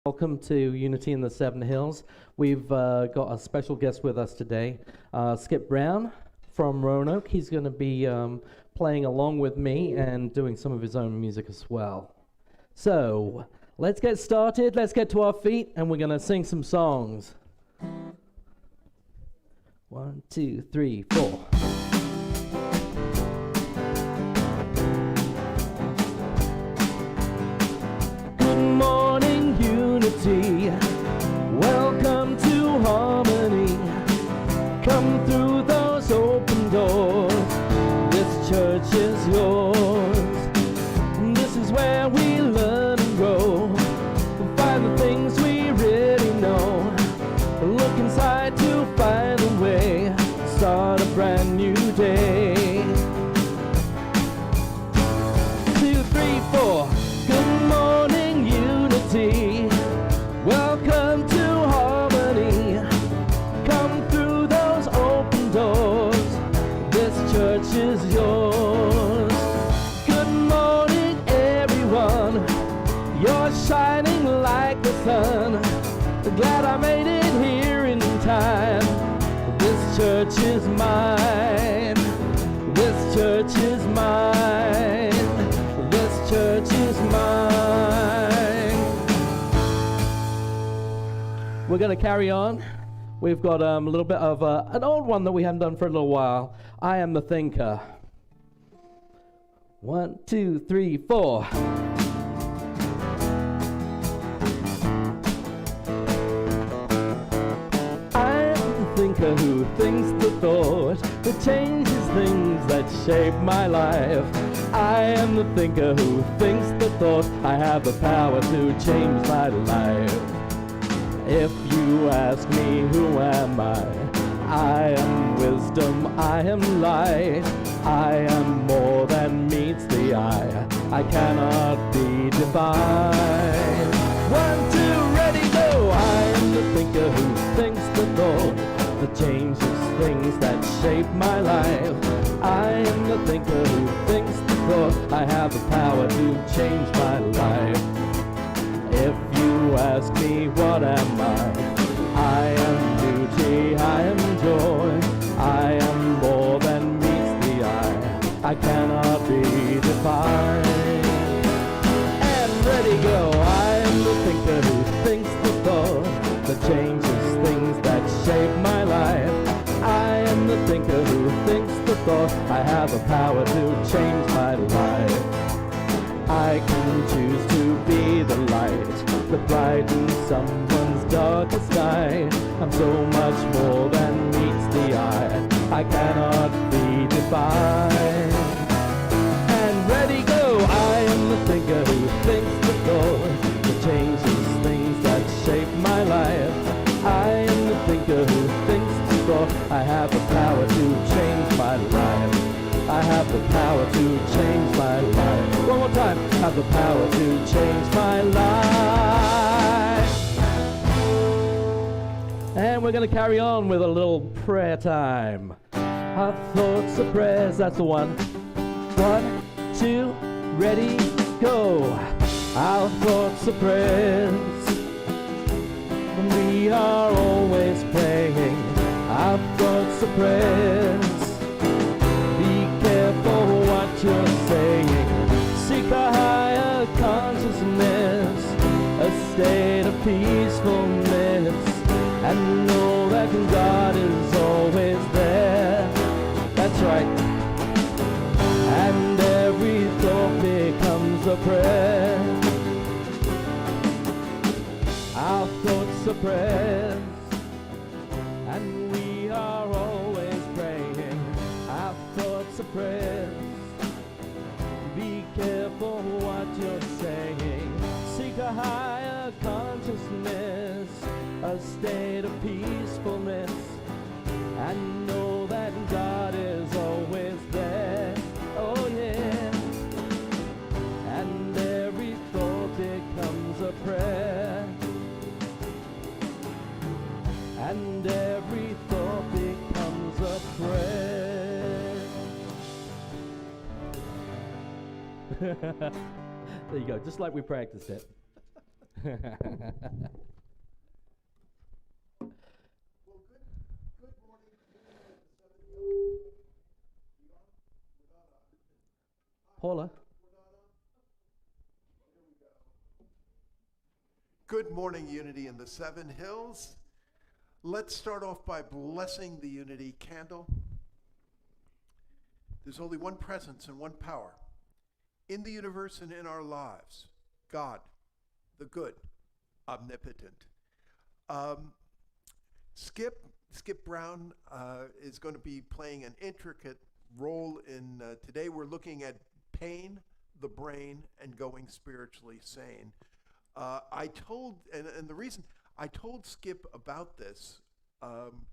Welcome to Unity in the Seven Hills. We've got a special guest with us today, Skip Brown from Roanoke. He's going to be playing along with me and doing some of his own music as well. So, let's get started. Let's get to our feet, and we're going to sing some songs. 1, 2, 3, 4. Welcome to harmony. Come through those open doors. This church is yours. This is where we learn and grow. Find the things we really know. Look inside to find a way. Start a brand new day. 2, 3, 4. Good morning, Unity. Welcome to harmony. Come through those open doors. This church is yours. Good morning, everyone. You're shining like the sun. Glad I made it here in time. This church is mine. This church is mine. This church is mine. We're going to carry on. We've got a little bit of an old one that we haven't done for a little while. I Am the Thinker. 1, 2, 3, 4. I am the thinker who thinks the thought that changes things that shape my life. I am the thinker who thinks the thought. I have the power to change my life. If you ask me who am I am wisdom, I am light. I am more than meets the eye. I cannot be defined. 1, 2, ready, go! I am the thinker who thinks the thought that changes things that shape my life. I am the thinker who thinks the thought. I have the power to change my life. If you ask me what am I am beauty, I am joy, I am more than meets the eye, I cannot be defined. And ready, go! I am the thinker who thinks the thought that changes things that shape my life. I am the thinker who thinks the thought. I have the power to change my life. I can choose to be the light that brightens someone's darkest night. I'm so much more than meets the eye. I cannot be defined. And ready, go! I am the thinker who thinks the thought that changes things that shape my life. I am the thinker who thinks the thought. I have the power to change my life. I have the power to change my life. One more time. I have the power to change my life. And we're going to carry on with a little prayer time. Our thoughts are prayers, that's the one. 1, 2, ready, go. Our thoughts are prayers. We are always praying. Our thoughts are prayers. Careful what you're saying. Seek a higher consciousness, a state of peacefulness, and know that God is always there. That's right. And every thought becomes a prayer. Our thoughts are prayers, and we are always praying. Our thoughts are prayers. Be careful what you're saying. Seek a higher consciousness, a state of peacefulness, and know that God is always there. Oh yeah. And every thought becomes a prayer. And every thought becomes a prayer. There you go, just like we practiced it. Well, good morning. We're not on. Paula. We're not on. Here we go. Good morning, Unity in the Seven Hills. Let's start off by blessing the Unity candle. There's only one presence and one power in the universe and in our lives: God, the good, omnipotent. Um, Skip Brown is going to be playing an intricate role in today. We're looking at pain, the brain, and going spiritually sane. I told, and the reason I told Skip about this, um,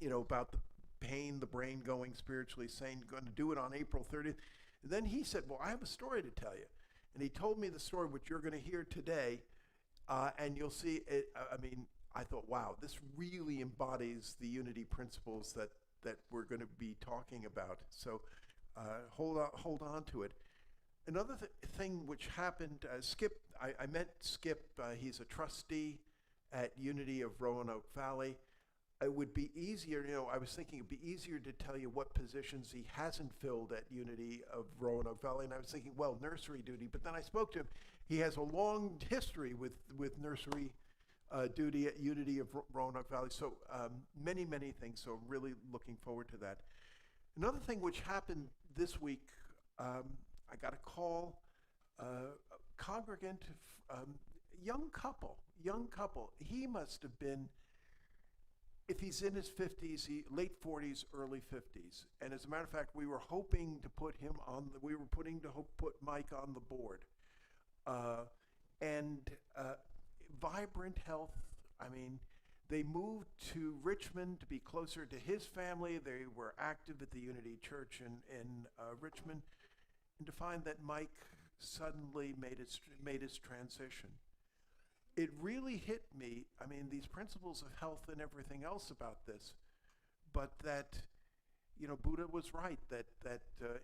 about the pain, the brain going spiritually sane, going to do it on April 30th. And then he said, well, I have a story to tell you. And he told me the story, which you're going to hear today. And you'll see it. I mean, I thought, wow, this really embodies the unity principles that we're going to be talking about. So hold on to it. Another thing which happened, Skip, I met Skip. He's a trustee at Unity of Roanoke Valley. It would be easier, I was thinking it'd be easier to tell you what positions he hasn't filled at Unity of Roanoke Valley. And I was thinking, well, nursery duty. But then I spoke to him. He has a long history with nursery duty at Unity of Roanoke Valley. So many, many things. So really looking forward to that. Another thing which happened this week, I got a call, congregant, young couple. He must have been, if he's in his 50s, late 40s, early 50s. And as a matter of fact, we were hoping to put him on, put Mike on the board. And vibrant health. I mean, they moved to Richmond to be closer to his family. They were active at the Unity Church in Richmond. And to find that Mike suddenly made his transition. It really hit me. I mean, these principles of health and everything else about this, but that, Buddha was right that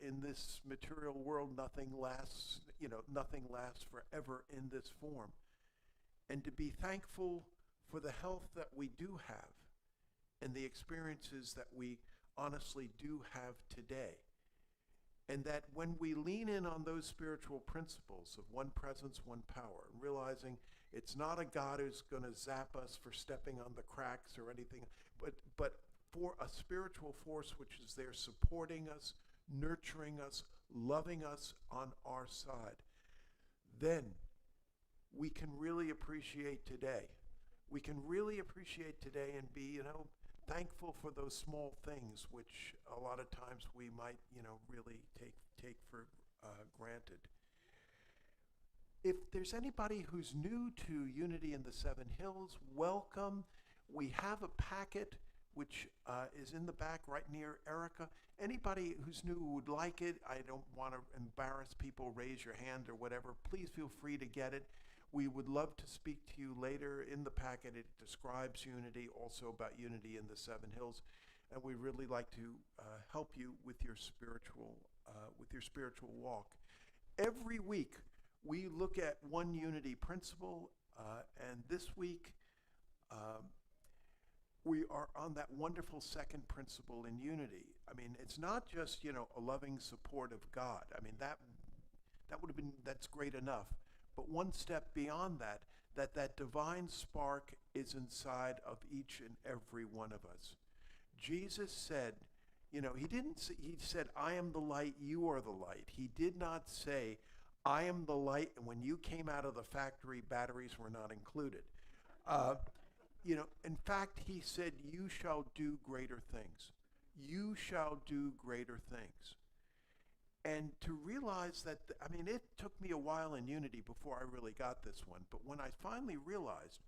in this material world, nothing lasts forever in this form. And to be thankful for the health that we do have and the experiences that we honestly do have today. And that when we lean in on those spiritual principles of one presence, one power, and realizing it's not a God who's going to zap us for stepping on the cracks or anything, but for a spiritual force which is there supporting us, nurturing us, loving us on our side, then we can really appreciate today. We can really appreciate today and be, thankful for those small things, which a lot of times we might, really take for granted. If there's anybody who's new to Unity in the Seven Hills, welcome. We have a packet which is in the back right near Erica. Anybody who's new who would like it, I don't want to embarrass people, raise your hand or whatever, please feel free to get it. We would love to speak to you later. In the packet, it describes Unity, also about Unity in the Seven Hills, and we'd really like to help you with your spiritual walk. Every week, we look at one Unity principle, and this week, we are on that wonderful second principle in Unity. I mean, it's not just, a loving support of God. I mean, that's great enough. But one step beyond that divine spark is inside of each and every one of us. Jesus said, he said, I am the light, you are the light. He did not say, I am the light, and when you came out of the factory, batteries were not included. In fact, he said, you shall do greater things. You shall do greater things. And to realize that, it took me a while in Unity before I really got this one. But when I finally realized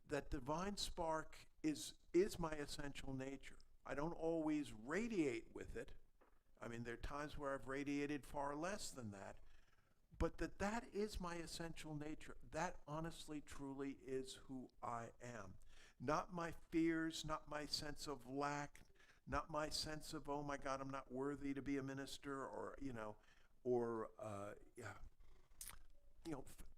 that divine spark is my essential nature, I don't always radiate with it. There are times where I've radiated far less than that. But that is my essential nature. That honestly, truly is who I am. Not my fears, not my sense of lack, not my sense of, oh my God, I'm not worthy to be a minister, or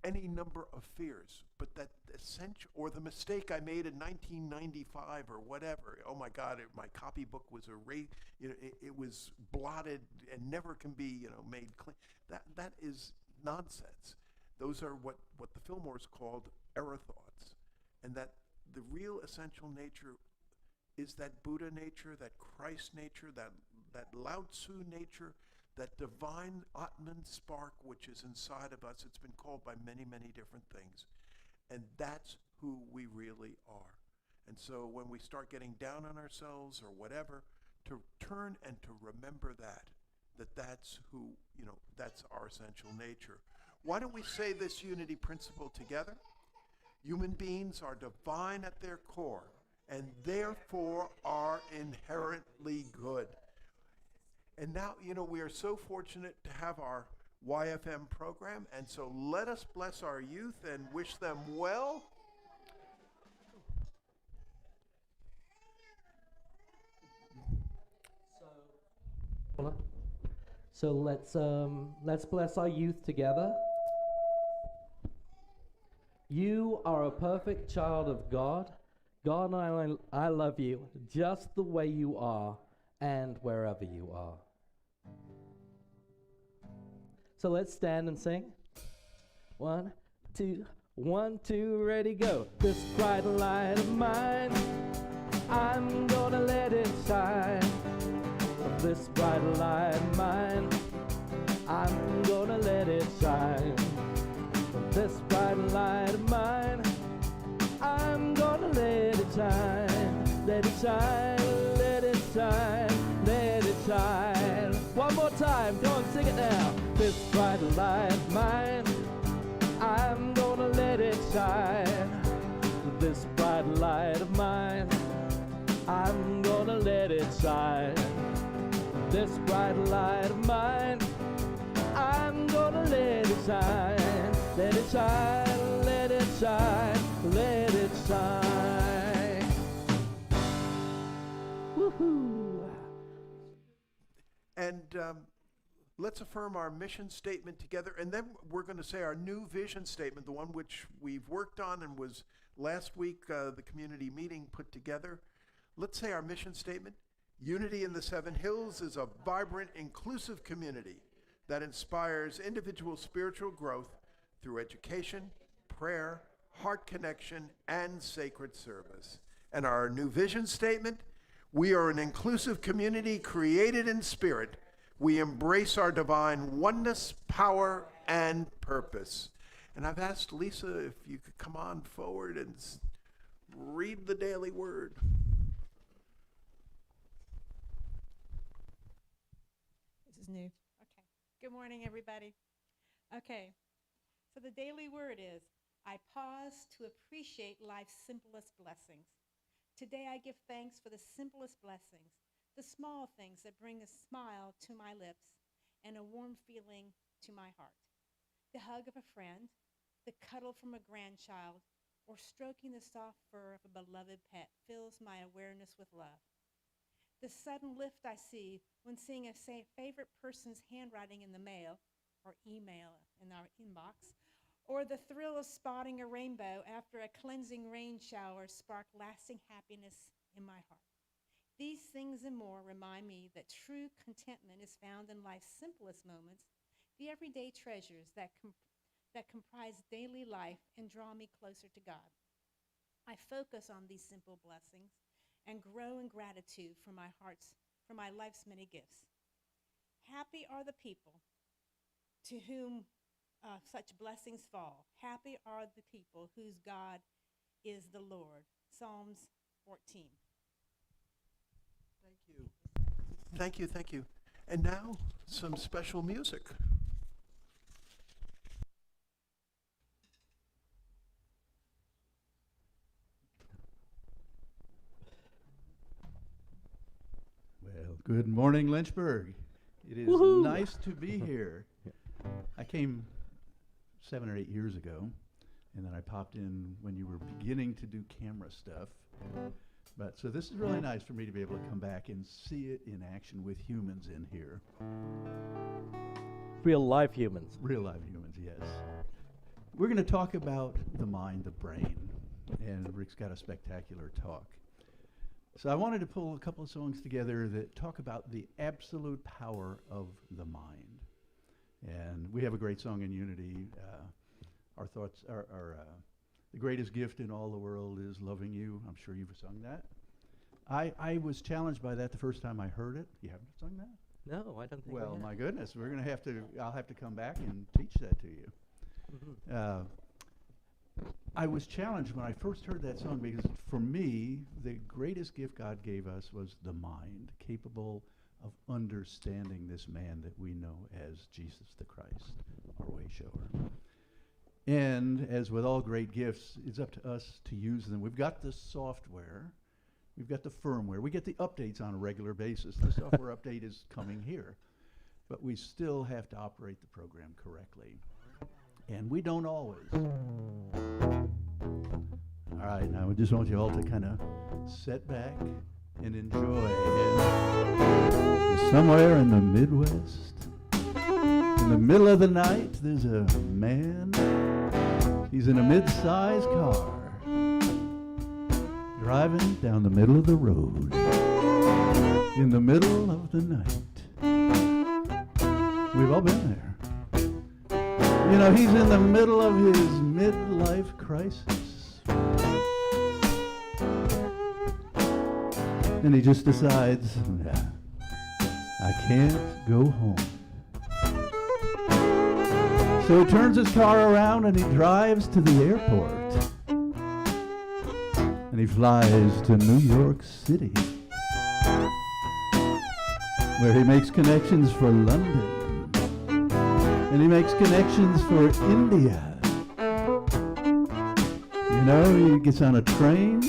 any number of fears, but that essential, or the mistake I made in 1995 or whatever. Oh my God, my copybook was erased. It was blotted and never can be, made clean. That is nonsense. Those are what the Fillmores called error thoughts, and that the real essential nature is that Buddha nature, that Christ nature, that Lao Tzu nature, that divine Atman spark which is inside of us. It's been called by many, many different things. And that's who we really are. And so when we start getting down on ourselves or whatever, to turn and to remember that's who, that's our essential nature. Why don't we say this unity principle together? Human beings are divine at their core and therefore are inherently good. And now, we are so fortunate to have our YFM program, and so let us bless our youth and wish them well. So let's bless our youth together. You are a perfect child of God. God, I love you just the way you are and wherever you are. So let's stand and sing. 1, 2, 1, 2, ready, go. This bright light of mine, I'm gonna let it shine. This bright light of mine, I'm gonna let it shine. This bright light of mine, I'm gonna let it shine. Let it shine, let it shine, let it shine. One more time, go on, sing it now. This bright light of mine, I'm gonna let it shine. This bright light of mine, I'm gonna let it shine. This bright light of mine, I'm gonna let it shine. Let it shine, let it shine, let it shine. Woohoo! And let's affirm our mission statement together, and then we're going to say our new vision statement, the one which we've worked on and was last week the community meeting put together. Let's say our mission statement. Unity in the Seven Hills is a vibrant, inclusive community that inspires individual spiritual growth through education, prayer, heart connection, and sacred service. And our new vision statement, we are an inclusive community created in spirit. We embrace our divine oneness, power, and purpose. And I've asked Lisa if you could come on forward and read the daily word. This is new. Okay. Good morning, everybody. Okay. So the daily word is, I pause to appreciate life's simplest blessings. Today I give thanks for the simplest blessings, the small things that bring a smile to my lips and a warm feeling to my heart. The hug of a friend, the cuddle from a grandchild, or stroking the soft fur of a beloved pet fills my awareness with love. The sudden lift I see when seeing a favorite person's handwriting in the mail or email in our inbox, or the thrill of spotting a rainbow after a cleansing rain shower spark lasting happiness in my heart. These things and more remind me that true contentment is found in life's simplest moments, the everyday treasures that comprise daily life and draw me closer to God. I focus on these simple blessings and grow in gratitude for my life's many gifts. Happy are the people to whom such blessings fall. Happy are the people whose God is the Lord. Psalms 14. Thank you. Thank you, thank you. And now, some special music. Well, good morning, Lynchburg. It is Woohoo! nice to be here. I came 7 or 8 years ago, and then I popped in when you were beginning to do camera stuff. So this is really nice for me to be able to come back and see it in action with humans in here. Real life humans. Real live humans, yes. We're going to talk about the mind, the brain, and Rick's got a spectacular talk. So I wanted to pull a couple of songs together that talk about the absolute power of the mind. And we have a great song in Unity. Our thoughts are the greatest gift in all the world is loving you. I'm sure you've sung that. I was challenged by that the first time I heard it. You haven't sung that? No, I don't think Well, we have. my goodness, I'll have to come back and teach that to you. Mhm. I was challenged when I first heard that song because for me, the greatest gift God gave us was the mind, capable of understanding this man that we know as Jesus the Christ, our way shower. And as with all great gifts, it's up to us to use them. We've got the software, we've got the firmware, we get the updates on a regular basis. The software update is coming here, but we still have to operate the program correctly. And we don't always. All right, now I just want you all to kind of sit back and enjoy. Somewhere in the Midwest, in the middle of the night, there's a man. He's in a mid-sized car, driving down the middle of the road, in the middle of the night. We've all been there. You know, he's in the middle of his midlife crisis. And he just decides, nah, I can't go home. So he turns his car around and he drives to the airport. And he flies to New York City, where he makes connections for London. And he makes connections for India. You know, he gets on a train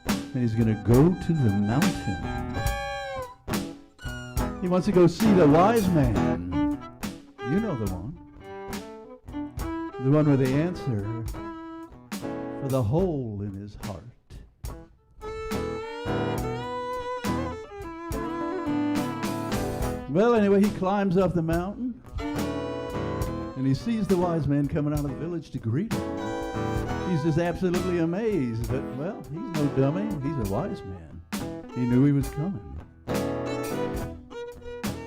and he's going to go to the mountain. He wants to go see the wise man. You know the one. The one with the answer for the hole in his heart. Well, anyway, he climbs up the mountain. And he sees the wise man coming out of the village to greet him. He's just absolutely amazed, but, well, he's no dummy. He's a wise man. He knew he was coming.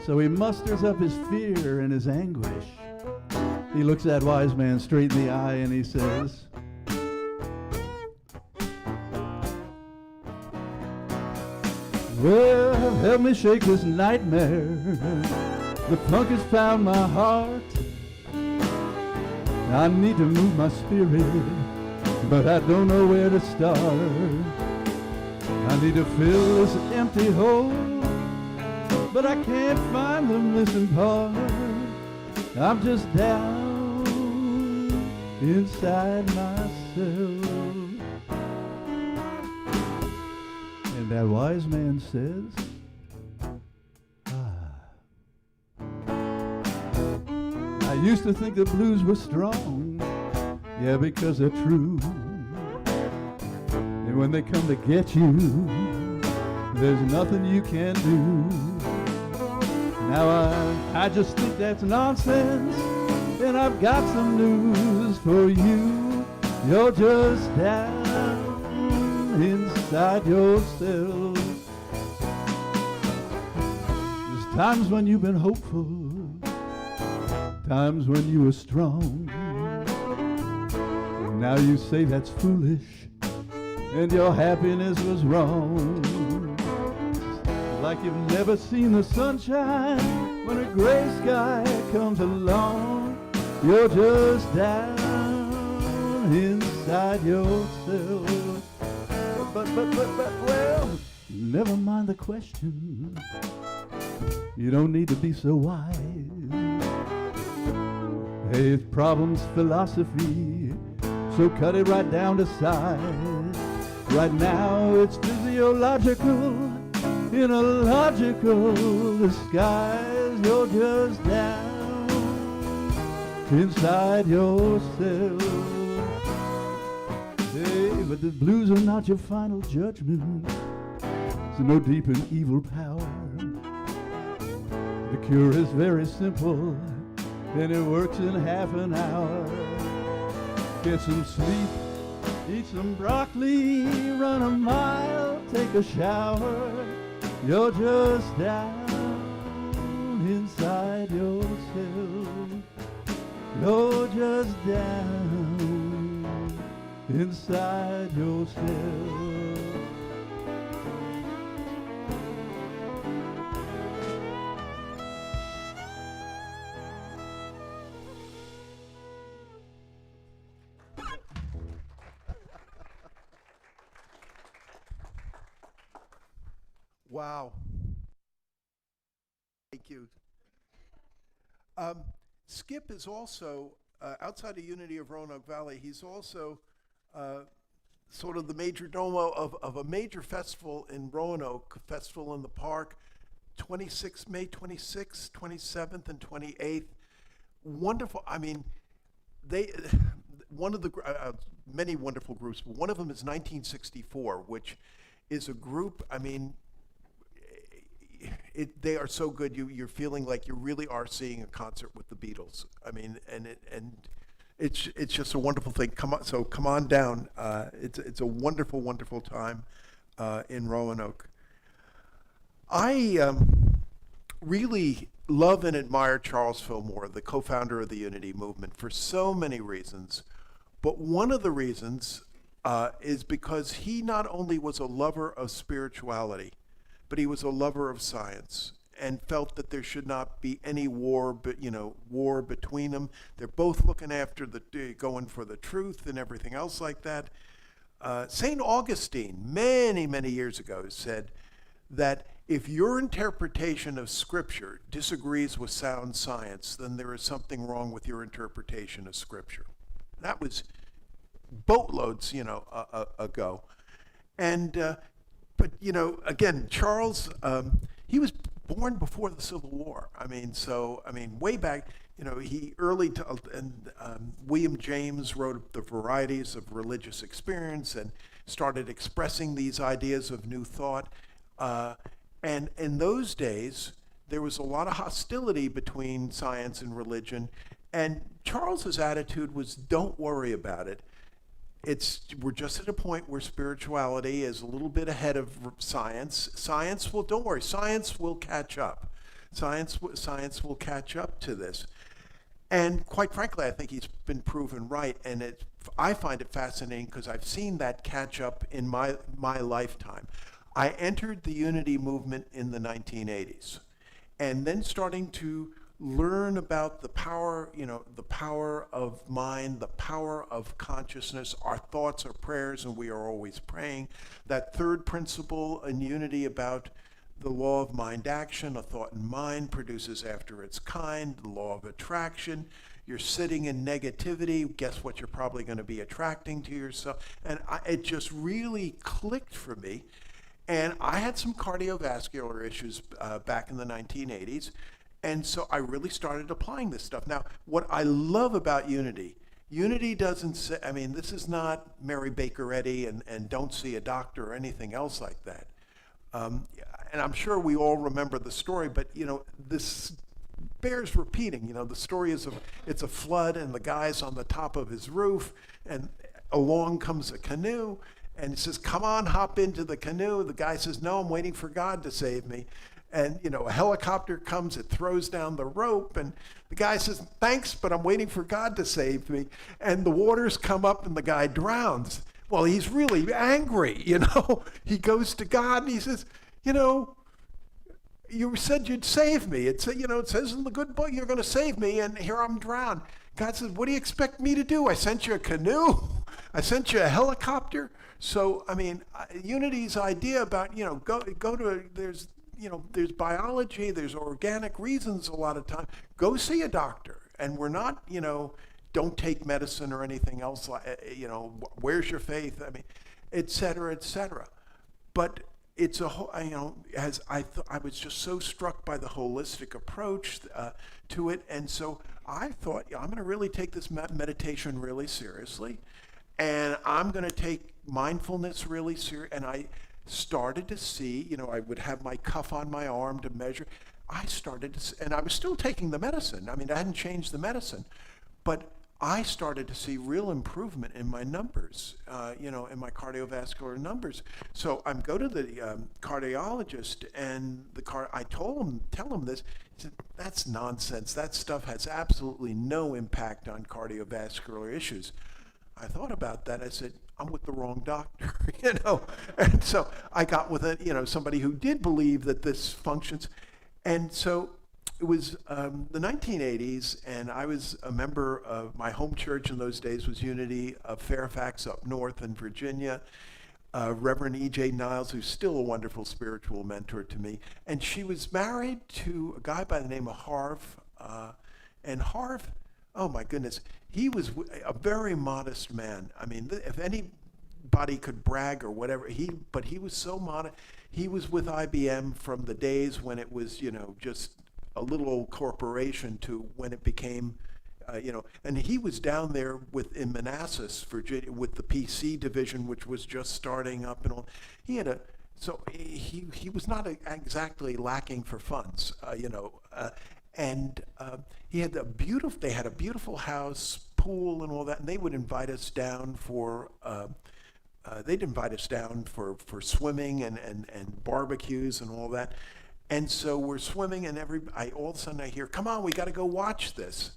So he musters up his fear and his anguish. He looks that wise man straight in the eye and he says, well, help me shake this nightmare. The punk has found my heart. I need to move my spirit, but I don't know where to start. I need to fill this empty hole, but I can't find the missing part. I'm just down inside myself. And that wise man says, I used to think the blues were strong, yeah, because they're true. And when they come to get you, there's nothing you can do. Now I just think that's nonsense, and I've got some news for you. You're just down inside yourself. There's times when you've been hopeful, times when you were strong, and now you say that's foolish, and your happiness was wrong. Like you've never seen the sunshine when a gray sky comes along. You're just down inside yourself. But, well, never mind the question. You don't need to be so wise. Hey, it's problems philosophy, so cut it right down to size. Right now it's physiological, in a logical disguise. You're just down inside yourself. Hey, but the blues are not your final judgment, so no deep and evil power. The cure is very simple, and it works in half an hour. get some sleep, eat some broccoli, run a mile, take a shower. You're just down inside yourself. You're just down inside yourself. Wow. Thank you. Skip is also, outside of Unity of Roanoke Valley, he's also sort of the major domo of a major festival in Roanoke, Festival in the Park, May 26th, 27th, and 28th. Wonderful. I mean, one of the, many wonderful groups, but one of them is 1964, which is a group, I mean, they are so good. You're feeling like you really are seeing a concert with the Beatles. I mean, and it's just a wonderful thing. Come on down. It's a wonderful, wonderful time in Roanoke. I really love and admire Charles Fillmore, the co-founder of the Unity movement, for so many reasons. But one of the reasons is because he not only was a lover of spirituality, but he was a lover of science and felt that there should not be any war between them. They're both looking after going for the truth and everything else like that. St. Augustine, many, many years ago, said that if your interpretation of Scripture disagrees with sound science, then there is something wrong with your interpretation of Scripture. That was boatloads, ago. And but again, Charles, he was born before the Civil War. Way back, William James wrote The Varieties of Religious Experience and started expressing these ideas of new thought. And in those days, there was a lot of hostility between science and religion. And Charles's attitude was, don't worry about it. We're just at a point where spirituality is a little bit ahead of science. Don't worry, science will catch up. Science will catch up to this. And quite frankly, I think he's been proven right. And I find it fascinating because I've seen that catch up in my lifetime. I entered the Unity movement in the 1980s, and then starting to learn about the power, the power of mind, the power of consciousness. Our thoughts are prayers, and we are always praying. That third principle in Unity about the law of mind action, a thought in mind produces after its kind, the law of attraction. You're sitting in negativity, guess what you're probably going to be attracting to yourself? And it just really clicked for me. And I had some cardiovascular issues back in the 1980s. And so I really started applying this stuff. Now, what I love about Unity doesn't say, this is not Mary Baker Eddy and don't see a doctor or anything else like that. And I'm sure we all remember the story, but this bears repeating. The story is it's a flood and the guy's on the top of his roof and along comes a canoe and he says, come on, hop into the canoe. The guy says, no, I'm waiting for God to save me. And, a helicopter comes, it throws down the rope, and the guy says, thanks, but I'm waiting for God to save me. And the waters come up and the guy drowns. Well, he's really angry, He goes to God and he says, you said you'd save me. It says in the good book, you're going to save me, and here I'm drowned. God says, what do you expect me to do? I sent you a canoe. I sent you a helicopter. So, Unity's idea about, go to, there's biology, there's organic reasons a lot of time. Go see a doctor. And we're not, don't take medicine or anything else, where's your faith? Et cetera, et cetera. But it's a whole, I was just so struck by the holistic approach to it. And so I thought, I'm going to really take this meditation really seriously. And I'm going to take mindfulness really serious. And I started to see, I would have my cuff on my arm to measure. I started to, and I was still taking the medicine. I hadn't changed the medicine, but I started to see real improvement in my numbers, in my cardiovascular numbers. So I'm go to the cardiologist, and I tell him this. He said, "That's nonsense. That stuff has absolutely no impact on cardiovascular issues." I thought about that. I said, "I'm with the wrong doctor," And so I got with somebody who did believe that this functions, and so. It was the 1980s, and I was a member of my home church in those days was Unity of Fairfax up north in Virginia. Reverend E.J. Niles, who's still a wonderful spiritual mentor to me, and she was married to a guy by the name of Harv. And Harv, oh my goodness, he was a very modest man. I mean, if anybody could brag or whatever, but he was so modest. He was with IBM from the days when it was, just a little old corporation to when it became, and he was down there in Manassas, Virginia, with the PC division, which was just starting up and all. He was not exactly lacking for funds, and he had they had a beautiful house, pool, and all that, and they would invite us down for. They'd invite us down for swimming and barbecues and all that. And so we're swimming, and all of a sudden I hear, "Come on, we got to go watch this."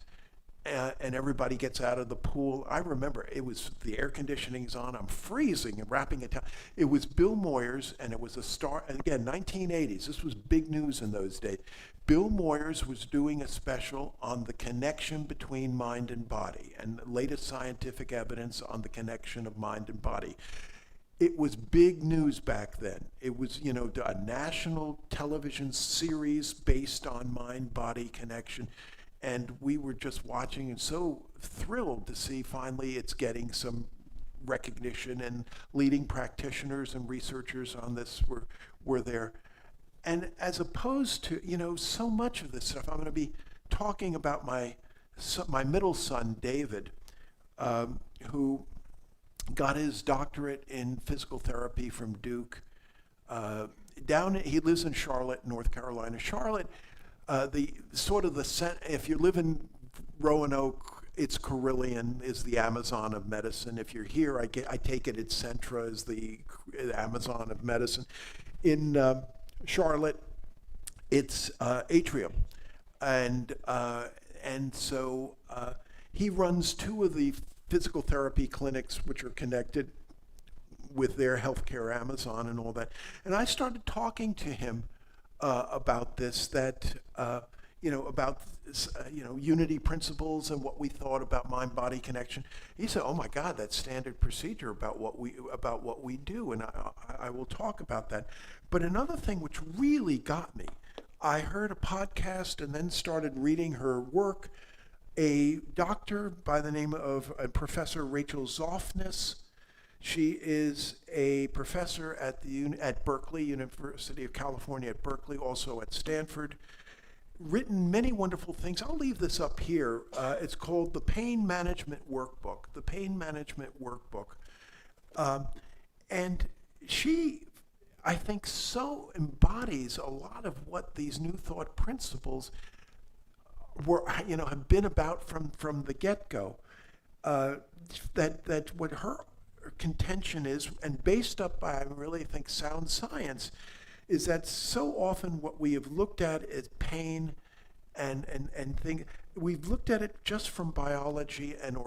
And everybody gets out of the pool. I remember the air conditioning's on. I'm freezing and wrapping it down. It was Bill Moyers, and it was a star. And again, 1980s. This was big news in those days. Bill Moyers was doing a special on the connection between mind and body, and the latest scientific evidence on the connection of mind and body. It was big news back then. It was, a national television series based on mind-body connection. And we were just watching and so thrilled to see finally it's getting some recognition, and leading practitioners and researchers on this were there. And as opposed to, so much of this stuff, I'm going to be talking about my middle son, David, who got his doctorate in physical therapy from Duke. He lives in Charlotte, North Carolina. Charlotte, if you live in Roanoke, it's Carillion is the Amazon of medicine. If you're here, I take it it's Centra is the Amazon of medicine. In Charlotte, it's Atrium, and so he runs two of the physical therapy clinics which are connected with their healthcare Amazon and all that. And I started talking to him about this, unity principles and what we thought about mind-body connection. He said, "Oh my God, that's standard procedure about what we do," and I will talk about that. But another thing which really got me, I heard a podcast and then started reading her work. A doctor by the name of Professor Rachel Zoffness. She is a professor at Berkeley, University of California at Berkeley, also at Stanford. Written many wonderful things. I'll leave this up here. It's called The Pain Management Workbook. The Pain Management Workbook. And she, I think, so embodies a lot of what these New Thought principles have been about from the get-go. That what her contention is, and based up by, I really think, sound science, is that so often what we have looked at is pain and we've looked at it just from biology and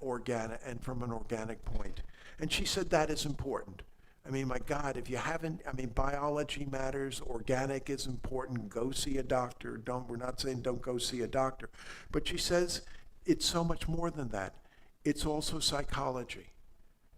organic and from an organic point. And she said that is important. I mean, my God, if you haven't, biology matters, organic is important, go see a doctor. We're not saying don't go see a doctor. But she says it's so much more than that. It's also psychology.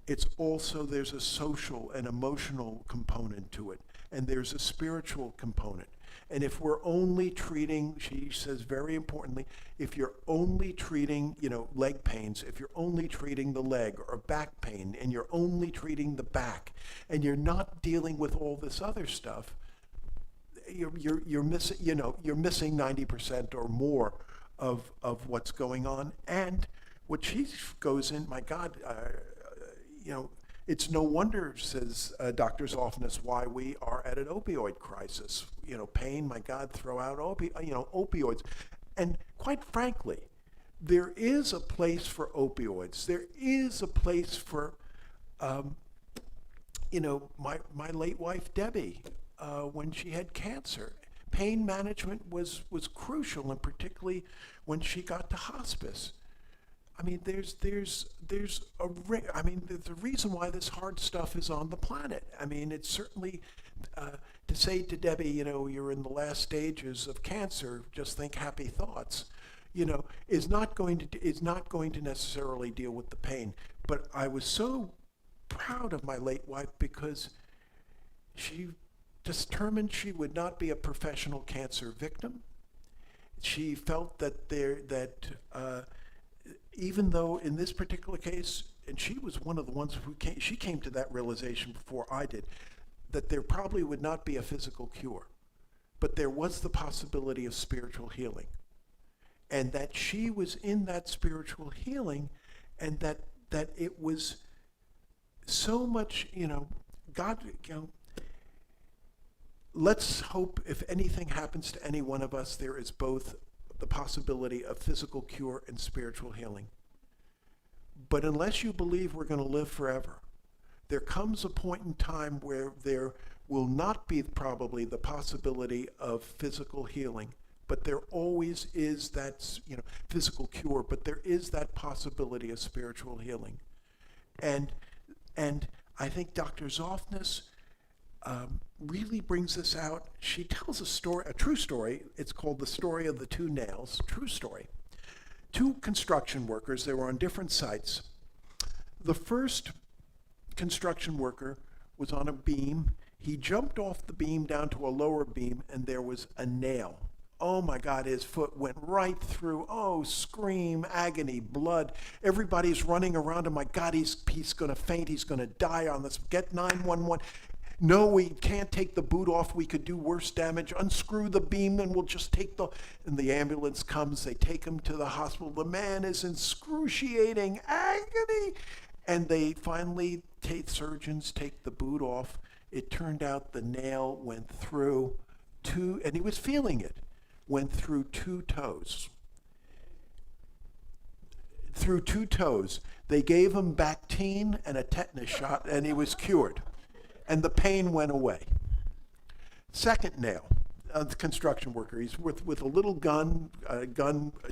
There's a social and emotional component to it. And there's a spiritual component. And if we're only treating, she says very importantly, if you're only treating, leg pains, if you're only treating the leg, or back pain, and you're only treating the back, and you're not dealing with all this other stuff, you're missing, you're missing 90% or more of what's going on. And what she goes in, my God, it's no wonder, says Dr. Zoffness, why we are at an opioid crisis. Pain, my God, throw out opioids. And quite frankly, there is a place for opioids. There is a place for, my late wife, Debbie, when she had cancer. Pain management was crucial, and particularly when she got to hospice. I mean, there's a reason why this hard stuff is on the planet. I mean, it's certainly, to say to Debbie, you're in the last stages of cancer, just think happy thoughts, is not going to necessarily deal with the pain. But I was so proud of my late wife because she determined she would not be a professional cancer victim. She felt that even though in this particular case, and she was one of the ones who came to that realization before I did, that there probably would not be a physical cure, but there was the possibility of spiritual healing. And that she was in that spiritual healing, and that it was so much, God, let's hope if anything happens to any one of us, there is both the possibility of physical cure and spiritual healing. But unless you believe we're going to live forever, there comes a point in time where there will not be probably the possibility of physical healing, but there always is that, physical cure, but there is that possibility of spiritual healing. And I think Dr. Zoffness really brings this out. She tells a story, a true story. It's called The Story of the Two Nails, true story. Two construction workers, they were on different sites. The first construction worker was on a beam. He jumped off the beam down to a lower beam, and there was a nail. Oh my God, his foot went right through. Oh, scream, agony, blood. Everybody's running around him. My God, he's going to faint. He's going to die on this. Get 911. No, we can't take the boot off. We could do worse damage. Unscrew the beam and we'll just take and the ambulance comes. They take him to the hospital. The man is in excruciating agony. And they finally, surgeons take the boot off. It turned out the nail went through and he was feeling it, went through two toes. Through two toes. They gave him Bactine and a tetanus shot and he was cured. And the pain went away. Second nail, the construction worker, he's with a little gun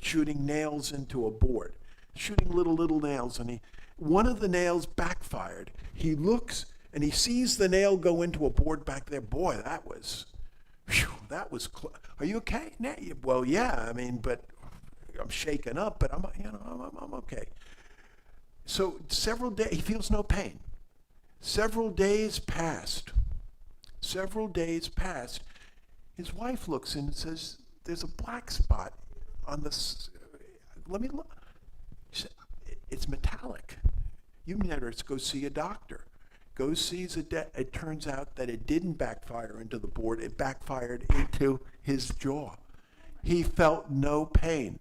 shooting nails into a board, shooting little nails, and one of the nails backfired. He looks and he sees the nail go into a board back there. Boy, that was are you okay? Well, yeah, but I'm shaken up, but I'm okay. So several days, he feels no pain. Several days passed. His wife looks in and says, there's a black spot on this. Let me look. She said, it's metallic. You better go see a doctor. It turns out that it didn't backfire into the board. It backfired into his jaw. He felt no pain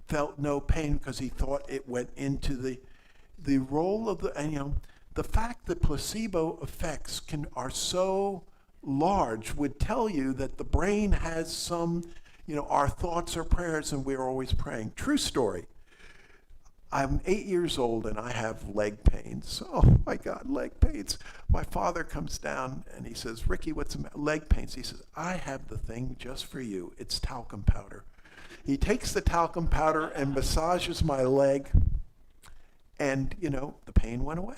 because he thought it went into the role of the fact that placebo effects are so large would tell you that the brain has some, our thoughts are prayers and we're always praying. True story. I'm 8 years old and I have leg pains. Oh my God, leg pains. My father comes down and he says, Ricky, what's the matter? Leg pains. He says, I have the thing just for you. It's talcum powder. He takes the talcum powder and massages my leg and, the pain went away.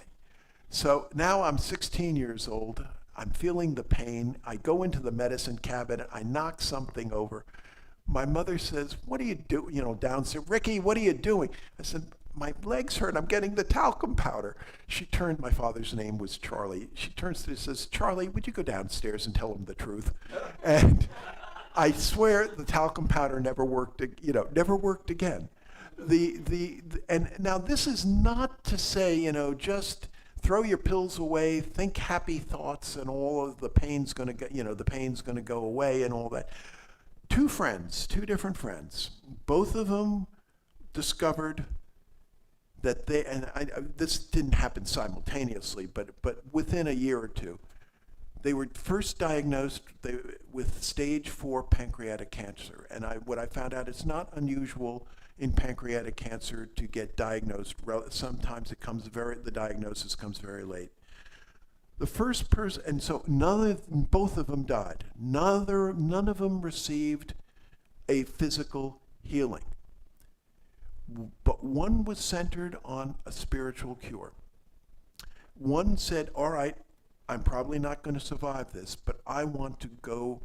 So now I'm 16 years old. I'm feeling the pain. I go into the medicine cabinet. I knock something over. My mother says, what are you doing? Downstairs. Ricky, what are you doing? I said, my legs hurt. I'm getting the talcum powder. She turned, my father's name was Charlie. She turns to me and says, Charlie, would you go downstairs and tell him the truth? And I swear the talcum powder never worked again. And now this is not to say, just throw your pills away, think happy thoughts, and all of the pain's going to go away and all that. Two different friends, both of them discovered that this didn't happen simultaneously, but within a year or two, they were first diagnosed with stage 4 pancreatic cancer. And what I found out, it's not unusual in pancreatic cancer to get diagnosed. Sometimes the diagnosis comes very late. The first person, and so both of them died. None of them received a physical healing. But one was centered on a spiritual cure. One said, all right, I'm probably not going to survive this, but I want to go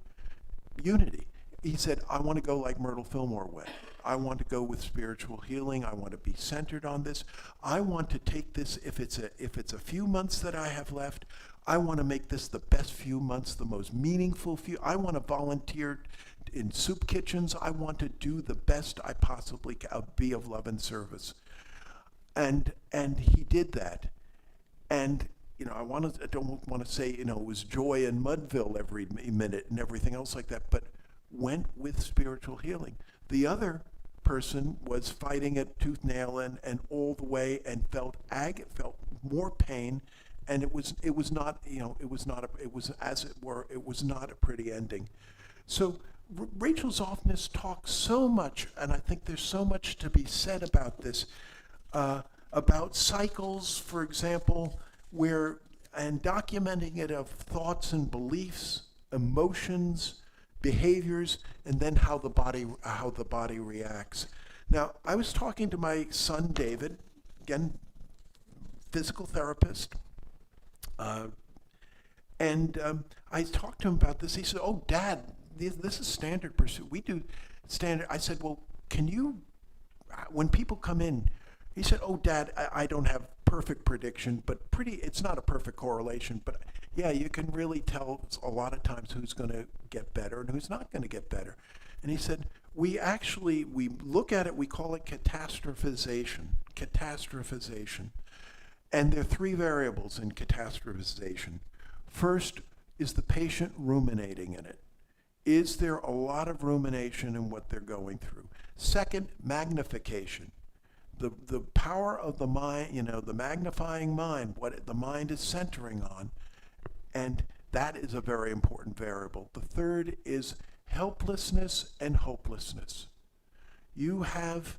unity. He said, I want to go like Myrtle Fillmore went. I want to go with spiritual healing. I want to be centered on this. I want to take this, if it's a few months that I have left, I want to make this the best few months, the most meaningful few. I want to volunteer in soup kitchens. I want to do the best I possibly can, be of love and service. And he did that. And I don't want to say, it was joy in Mudville every minute and everything else like that, but went with spiritual healing. The other person was fighting it tooth nail and all the way, and felt more pain, and it was not a pretty ending. So Rachel Zoffness talks so much, and I think there's so much to be said about this, about cycles, for example, and documenting it of thoughts and beliefs, emotions, behaviors, and then how the body reacts. Now, I was talking to my son David, again, physical therapist, and I talked to him about this. He said, "Oh, Dad, this is standard pursuit. We do standard." I said, "Well, can you, when people come in?" He said, "Oh, Dad, I don't have perfect prediction, but it's not a perfect correlation, but yeah, you can really tell a lot of times who's going to get better and who's not going to get better." And he said, we look at it, we call it catastrophization. And there are three variables in catastrophization. First is the patient ruminating in it. Is there a lot of rumination in what they're going through? Second, magnification. The power of the mind, the magnifying mind, what the mind is centering on, and that is a very important variable. The third is helplessness and hopelessness. You have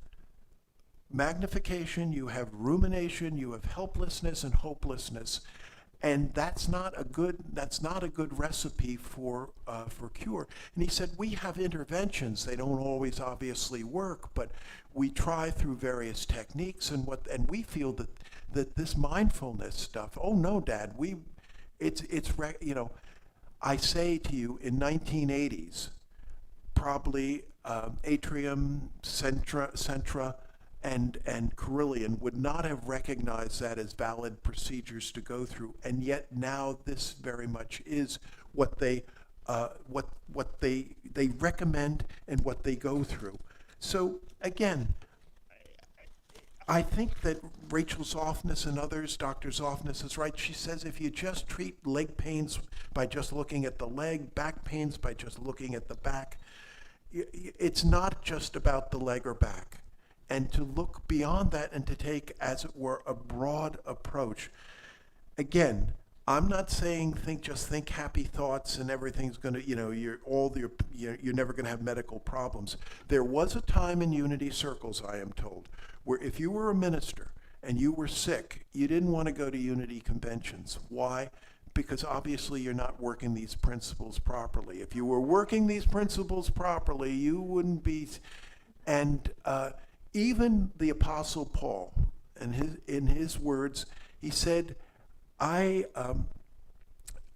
magnification, you have rumination, you have helplessness and hopelessness, and that's not a good recipe for cure. And he said, we have interventions. They don't always obviously work, but we try through various techniques, and we feel that this mindfulness stuff. Oh no, Dad, I say to you, in 1980s, probably Atrium, Centra, and Carillion would not have recognized that as valid procedures to go through, and yet now this very much is what they recommend and what they go through. So again, I think that Rachel Zoffness and others, Dr. Zoffness is right. She says if you just treat leg pains by just looking at the leg, back pains by just looking at the back, it's not just about the leg or back. And to look beyond that and to take, as it were, a broad approach. Again, I'm not saying just think happy thoughts and everything's going to, you're never going to have medical problems. There was a time in Unity circles, I am told, where if you were a minister and you were sick, you didn't want to go to Unity conventions. Why? Because obviously you're not working these principles properly. If you were working these principles properly, you wouldn't be. And even the Apostle Paul, in his words, he said, I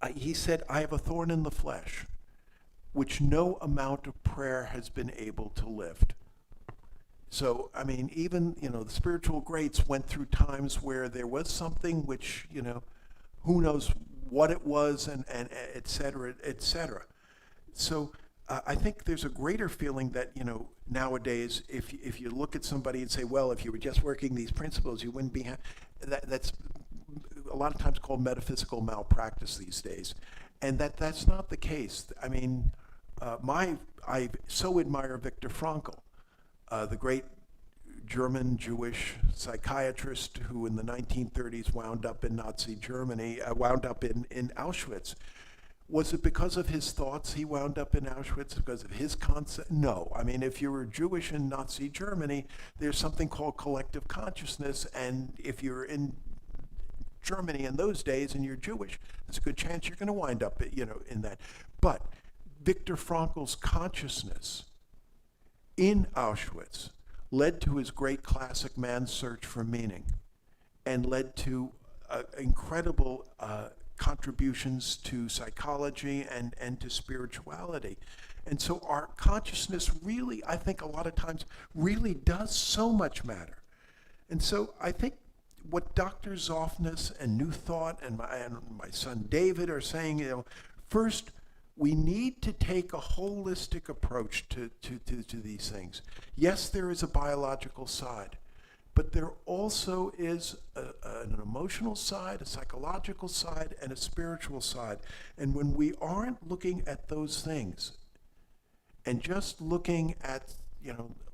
have a thorn in the flesh, which no amount of prayer has been able to lift. So, I mean, even, the spiritual greats went through times where there was something which, who knows what it was, and et cetera, et cetera. So I think there's a greater feeling that, nowadays, if you look at somebody and say, well, if you were just working these principles, you wouldn't be, that's a lot of times called metaphysical malpractice these days. And that's not the case. I mean, I so admire Viktor Frankl, the great German Jewish psychiatrist who in the 1930s wound up in Nazi Germany, wound up in Auschwitz. Was it because of his thoughts he wound up in Auschwitz, because of his concept? No. I mean, if you were Jewish in Nazi Germany, there's something called collective consciousness, and if you're in Germany in those days and you're Jewish, there's a good chance you're going to wind up, in that. But Viktor Frankl's consciousness in Auschwitz led to his great classic Man's Search for Meaning, and led to incredible contributions to psychology and to spirituality. And so our consciousness really, I think a lot of times, really does so much matter. And so I think what Dr. Zoffness and New Thought and my son David are saying, first, we need to take a holistic approach to these things. Yes, there is a biological side, but there also is an emotional side, a psychological side, and a spiritual side. And when we aren't looking at those things and just looking at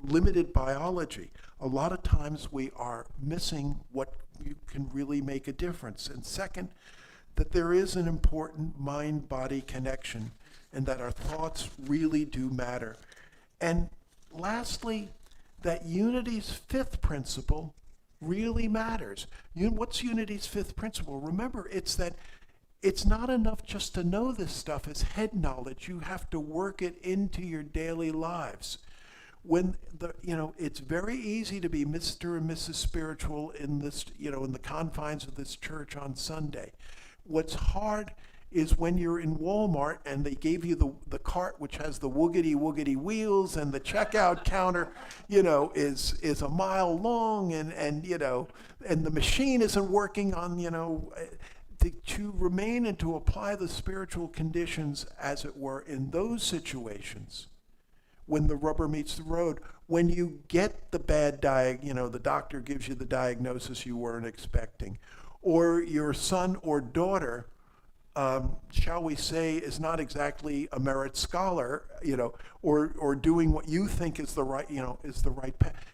limited biology, a lot of times we are missing what can really make a difference. And second, that there is an important mind-body connection, and that our thoughts really do matter. And lastly, that unity's fifth principle really matters. What's unity's fifth principle? Remember, it's that it's not enough just to know this stuff as head knowledge. You have to work it into your daily lives. It's very easy to be Mr. and Mrs. Spiritual in this, in the confines of this church on Sunday. What's hard is when you're in Walmart and they gave you the cart which has the woogity wheels, and the checkout counter, is a mile long, and the machine isn't working on, to remain and to apply the spiritual conditions, as it were, in those situations. When the rubber meets the road, when you get the bad the doctor gives you the diagnosis you weren't expecting, or your son or daughter, shall we say, is not exactly a merit scholar, or doing what you think is the right path,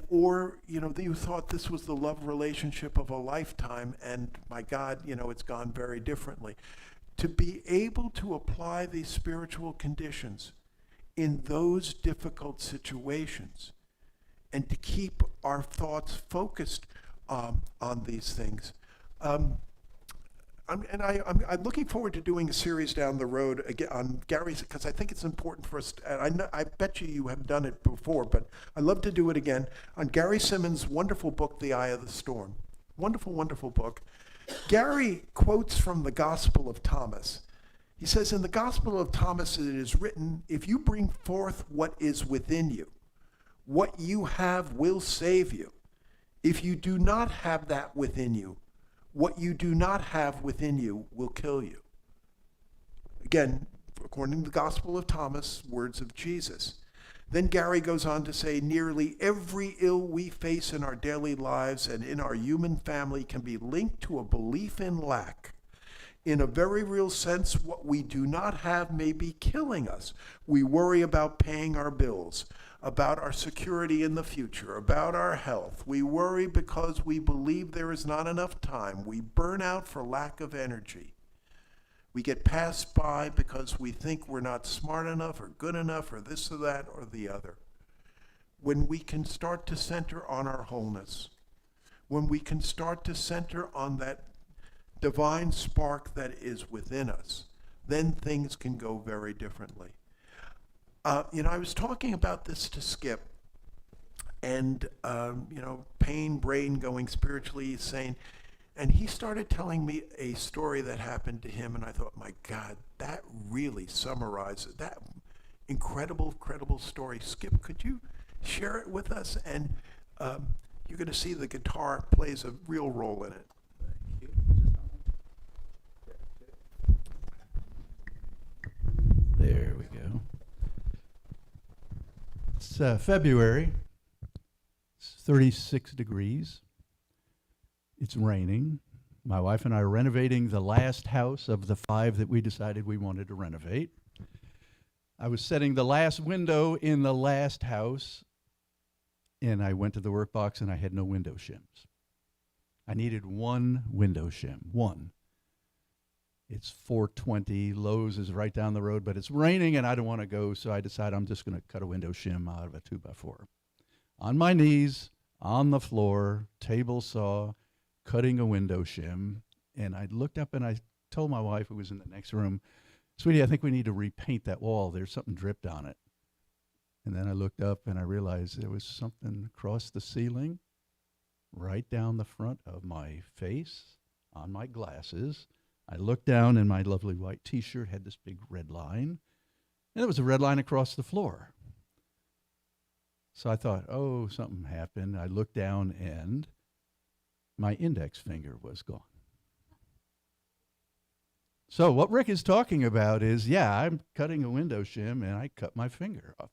or you thought this was the love relationship of a lifetime, and my God, it's gone very differently. To be able to apply these spiritual conditions in those difficult situations, and to keep our thoughts focused on these things. I'm looking forward to doing a series down the road again on Gary's, because I think it's important for us. I bet you have done it before, but I'd love to do it again on Gary Simmons' wonderful book, The Eye of the Storm. Wonderful, wonderful book. Gary quotes from the Gospel of Thomas. He says, in the Gospel of Thomas it is written, if you bring forth what is within you, what you have will save you. If you do not have that within you, what you do not have within you will kill you. Again, according to the Gospel of Thomas, words of Jesus. Then Gary goes on to say, nearly every ill we face in our daily lives and in our human family can be linked to a belief in lack. In a very real sense, what we do not have may be killing us. We worry about paying our bills, about our security in the future, about our health. We worry because we believe there is not enough time. We burn out for lack of energy. We get passed by because we think we're not smart enough or good enough or this or that or the other. When we can start to center on our wholeness, when we can start to center on that divine spark that is within us, then things can go very differently. I was talking about this to Skip, and pain, brain, going spiritually sane, and he started telling me a story that happened to him, and I thought, my God, that really summarizes that incredible story. Skip, could you share it with us? And you're going to see the guitar plays a real role in it. There we go. It's February. It's 36 degrees. It's raining. My wife and I are renovating the last house of the 5 that we decided we wanted to renovate. I was setting the last window in the last house, and I went to the work box and I had no window shims. I needed one window shim, one. It's 4:20. Lowe's is right down the road, but it's raining and I don't want to go, so I decide I'm just going to cut a window shim out of a 2x4. On my knees, on the floor, table saw, cutting a window shim. And I looked up and I told my wife, who was in the next room, "Sweetie, I think we need to repaint that wall. There's something dripped on it." And then I looked up and I realized there was something across the ceiling, right down the front of my face, on my glasses. I looked down and my lovely white T-shirt had this big red line, and there was a red line across the floor. So I thought, oh, something happened. I looked down and my index finger was gone. So what Rick is talking about is, yeah, I'm cutting a window shim and I cut my finger off.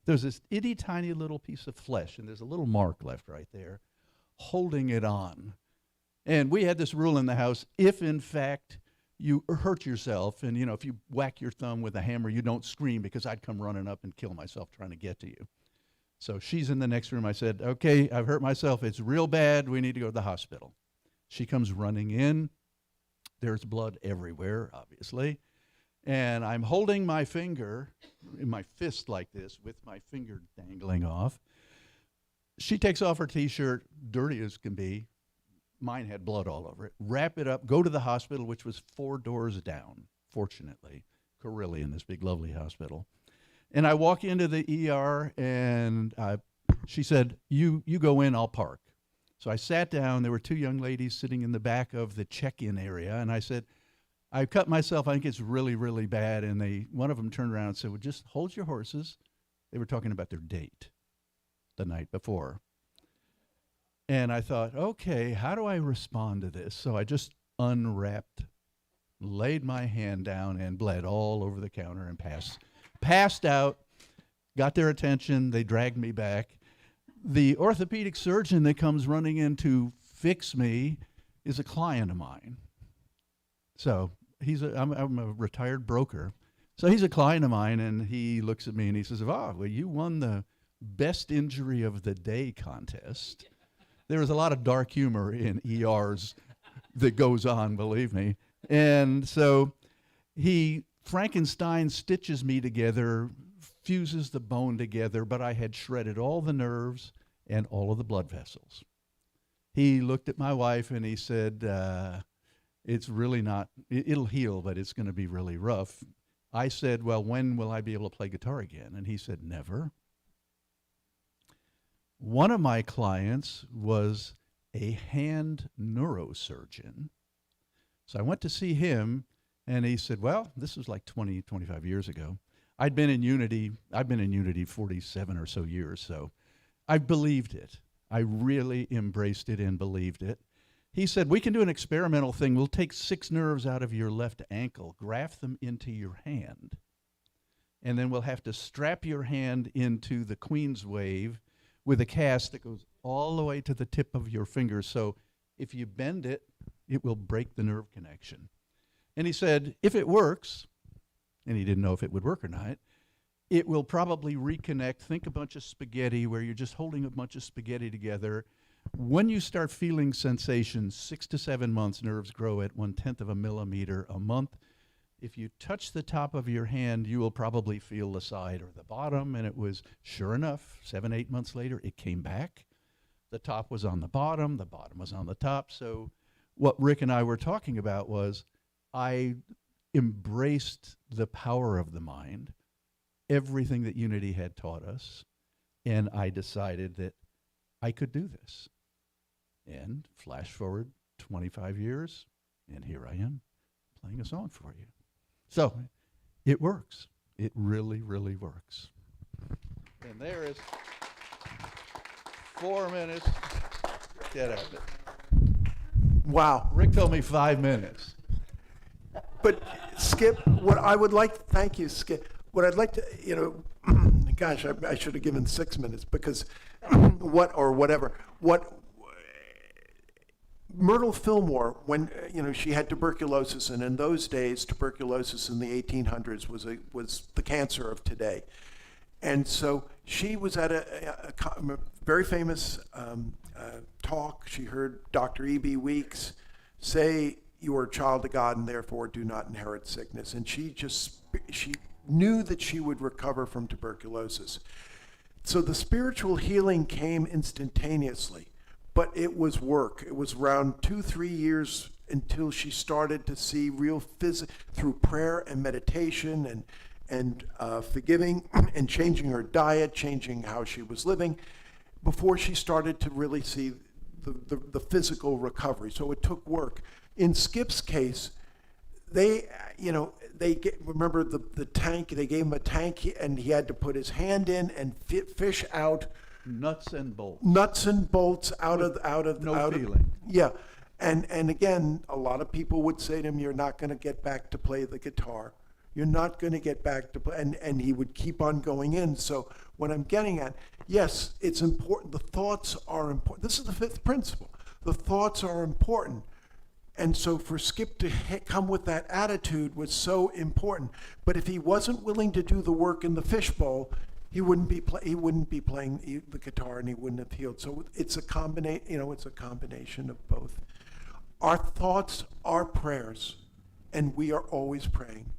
There's this itty tiny little piece of flesh and there's a little mark left right there holding it on. And we had this rule in the house: if in fact you hurt yourself, and if you whack your thumb with a hammer, you don't scream, because I'd come running up and kill myself trying to get to you. So she's in the next room. I said, "Okay, I've hurt myself. It's real bad. We need to go to the hospital." She comes running in. There's blood everywhere, obviously. And I'm holding my finger in my fist like this with my finger dangling off. She takes off her T-shirt, dirty as can be. Mine had blood all over it. Wrap it up, go to the hospital, which was 4 doors down, fortunately. Carillion, this big, lovely hospital. And I walk into the ER, and she said, you go in, I'll park. So I sat down. There were 2 young ladies sitting in the back of the check-in area, and I said, "I cut myself. I think it's really, really bad." And one of them turned around and said, "Well, just hold your horses." They were talking about their date the night before. And I thought, okay, how do I respond to this? So I just unwrapped, laid my hand down, and bled all over the counter and passed out, got their attention. They dragged me back. The orthopedic surgeon that comes running in to fix me is a client of mine. So I'm a retired broker. So he's a client of mine, and he looks at me and he says, well, you won the best injury of the day contest. There was a lot of dark humor in ERs that goes on, believe me. And so he Frankenstein stitches me together, fuses the bone together, but I had shredded all the nerves and all of the blood vessels. He looked at my wife and he said, it's really not, it'll heal, but it's going to be really rough. I said, well, when will I be able to play guitar again? And he said, never. One of my clients was a hand neurosurgeon. So I went to see him, and he said, well, this was like 20, 25 years ago. I've been in Unity 47 or so years, so I believed it. I really embraced it and believed it. He said, we can do an experimental thing. We'll take 6 nerves out of your left ankle, graft them into your hand, and then we'll have to strap your hand into the Queen's wave with a cast that goes all the way to the tip of your finger. So if you bend it, it will break the nerve connection. And he said, if it works, and he didn't know if it would work or not, it will probably reconnect. Think a bunch of spaghetti where you're just holding a bunch of spaghetti together. When you start feeling sensations, 6 to 7 months, nerves grow at 1/10 of a millimeter a month. If you touch the top of your hand, you will probably feel the side or the bottom. And it was, sure enough, 7, 8 months later, it came back. The top was on the bottom was on the top. So what Rick and I were talking about was, I embraced the power of the mind, everything that Unity had taught us, and I decided that I could do this. And flash forward 25 years, and here I am playing a song for you. So it works. It really, really works. And there is 4 minutes. Get out of it. Wow. Rick told me 5 minutes. But Skip, thank you, Skip. What I'd like to, gosh, I should have given 6 minutes, because Myrtle Fillmore, when she had tuberculosis, and in those days, tuberculosis in the 1800s was the cancer of today, and so she was at a very famous talk. She heard Dr. E.B. Weeks say, you are a child of God and therefore do not inherit sickness. And she knew that she would recover from tuberculosis. So the spiritual healing came instantaneously, but it was work. It was around 2-3 years until she started to see real through prayer and meditation and forgiving and changing her diet, changing how she was living, before she started to really see the physical recovery. So it took work. In Skip's case, remember the tank, they gave him a tank and he had to put his hand in and fish out Nuts and bolts. nuts and bolts out of No feeling. yeah. And again, a lot of people would say to him, you're not going to get back to play the guitar. You're not going to get back to play. And he would keep on going in. So what I'm getting at, yes, it's important. The thoughts are important. This is the fifth principle. The thoughts are important. And so for Skip to come with that attitude was so important. But if he wasn't willing to do the work in the fishbowl, he wouldn't be playing the guitar, and he wouldn't have healed. So it's a combination of both. Our thoughts are prayers, and we are always praying.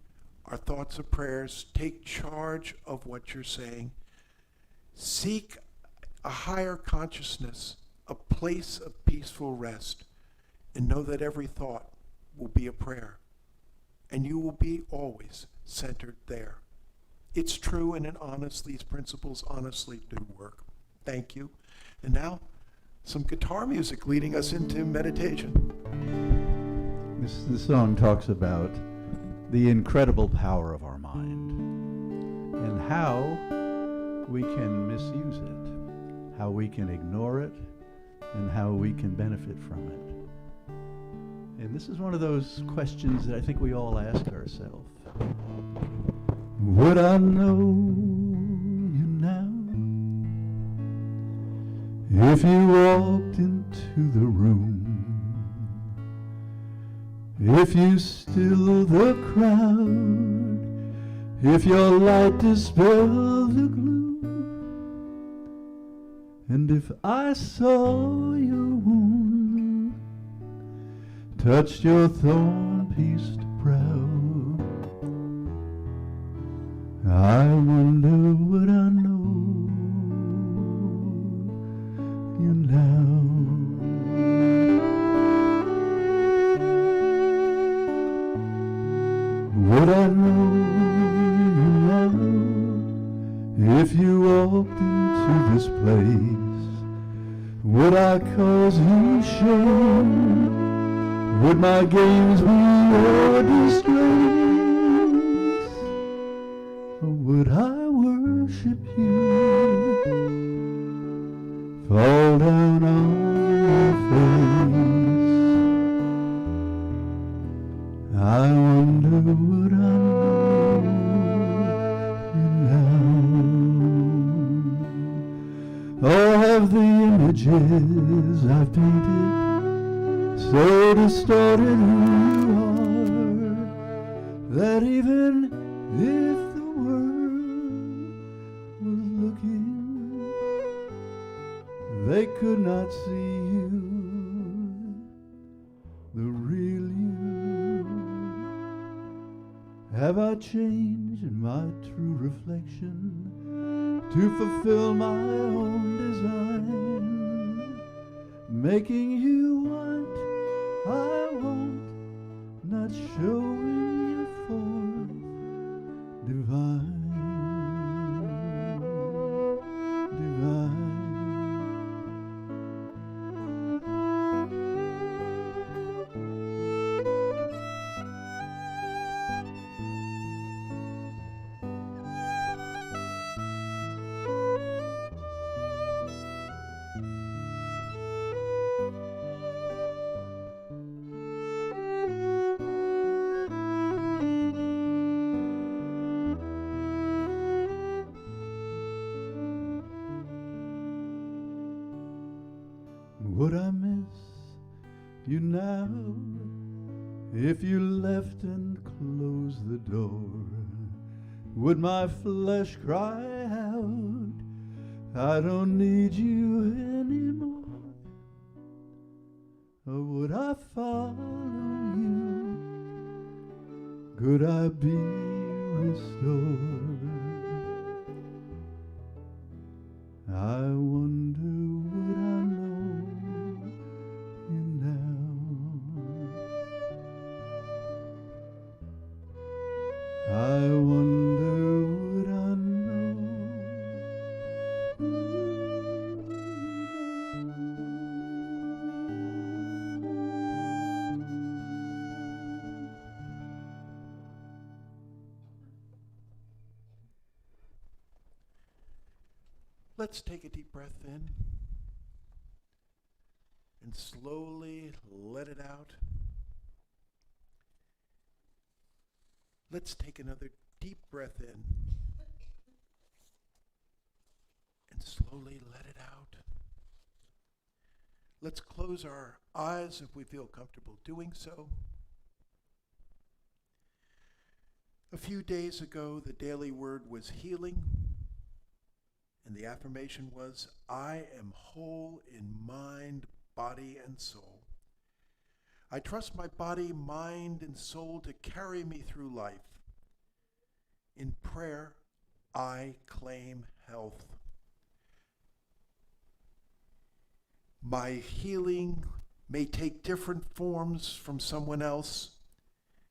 Our thoughts are prayers. Take charge of what you're saying. Seek a higher consciousness, a place of peaceful rest, and know that every thought will be a prayer, and you will be always centered there. It's true, and these principles honestly do work. Thank you. And now, some guitar music leading us into meditation. This song talks about the incredible power of our mind and how we can misuse it, how we can ignore it, and how we can benefit from it. And this is one of those questions that I think we all ask ourselves. Would I know you now if you walked into the room? If you still the crowd, if your light dispelled the gloom, and if I saw your wound, touched your thorn-pieced brow, I wonder would I know you now. Would I know you now if you walked into this place? Would I cause you shame? Would my games be your disgrace? Or would I worship you, fall down on your face? I wonder would I know you now? Or have the images I've painted so distorted who you are, that even if the world was looking, they could not see you, the real you. Have I changed my true reflection to fulfill my own design, making you what I want, not showing you forth divine, divine. Would I miss you now if you left and closed the door? Would my flesh cry out, I don't need you anymore? Or would I follow you could I be restored? I wonder would I know you now? I wonder would I know Let's take a deep breath in and slowly let it out. Let's take another deep breath in and slowly let it out. Let's close our eyes if we feel comfortable doing so. A few days ago, the daily word was healing, and the affirmation was, I am whole in mind, body, and soul. I trust my body, mind, and soul to carry me through life. In prayer, I claim health. My healing may take different forms from someone else,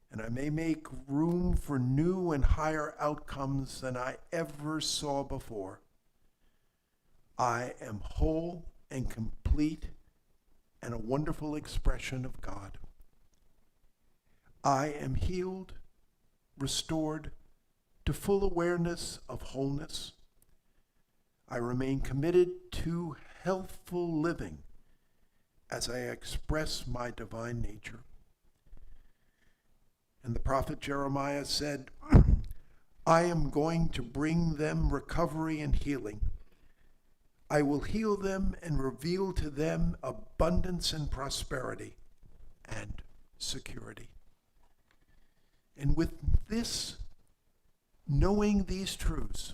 and I may make room for new and higher outcomes than I ever saw before. I am whole and complete and a wonderful expression of God. I am healed, restored to full awareness of wholeness. I remain committed to healthful living as I express my divine nature. And the prophet Jeremiah said, I am going to bring them recovery and healing. I will heal them and reveal to them abundance and prosperity and security. And with this, knowing these truths,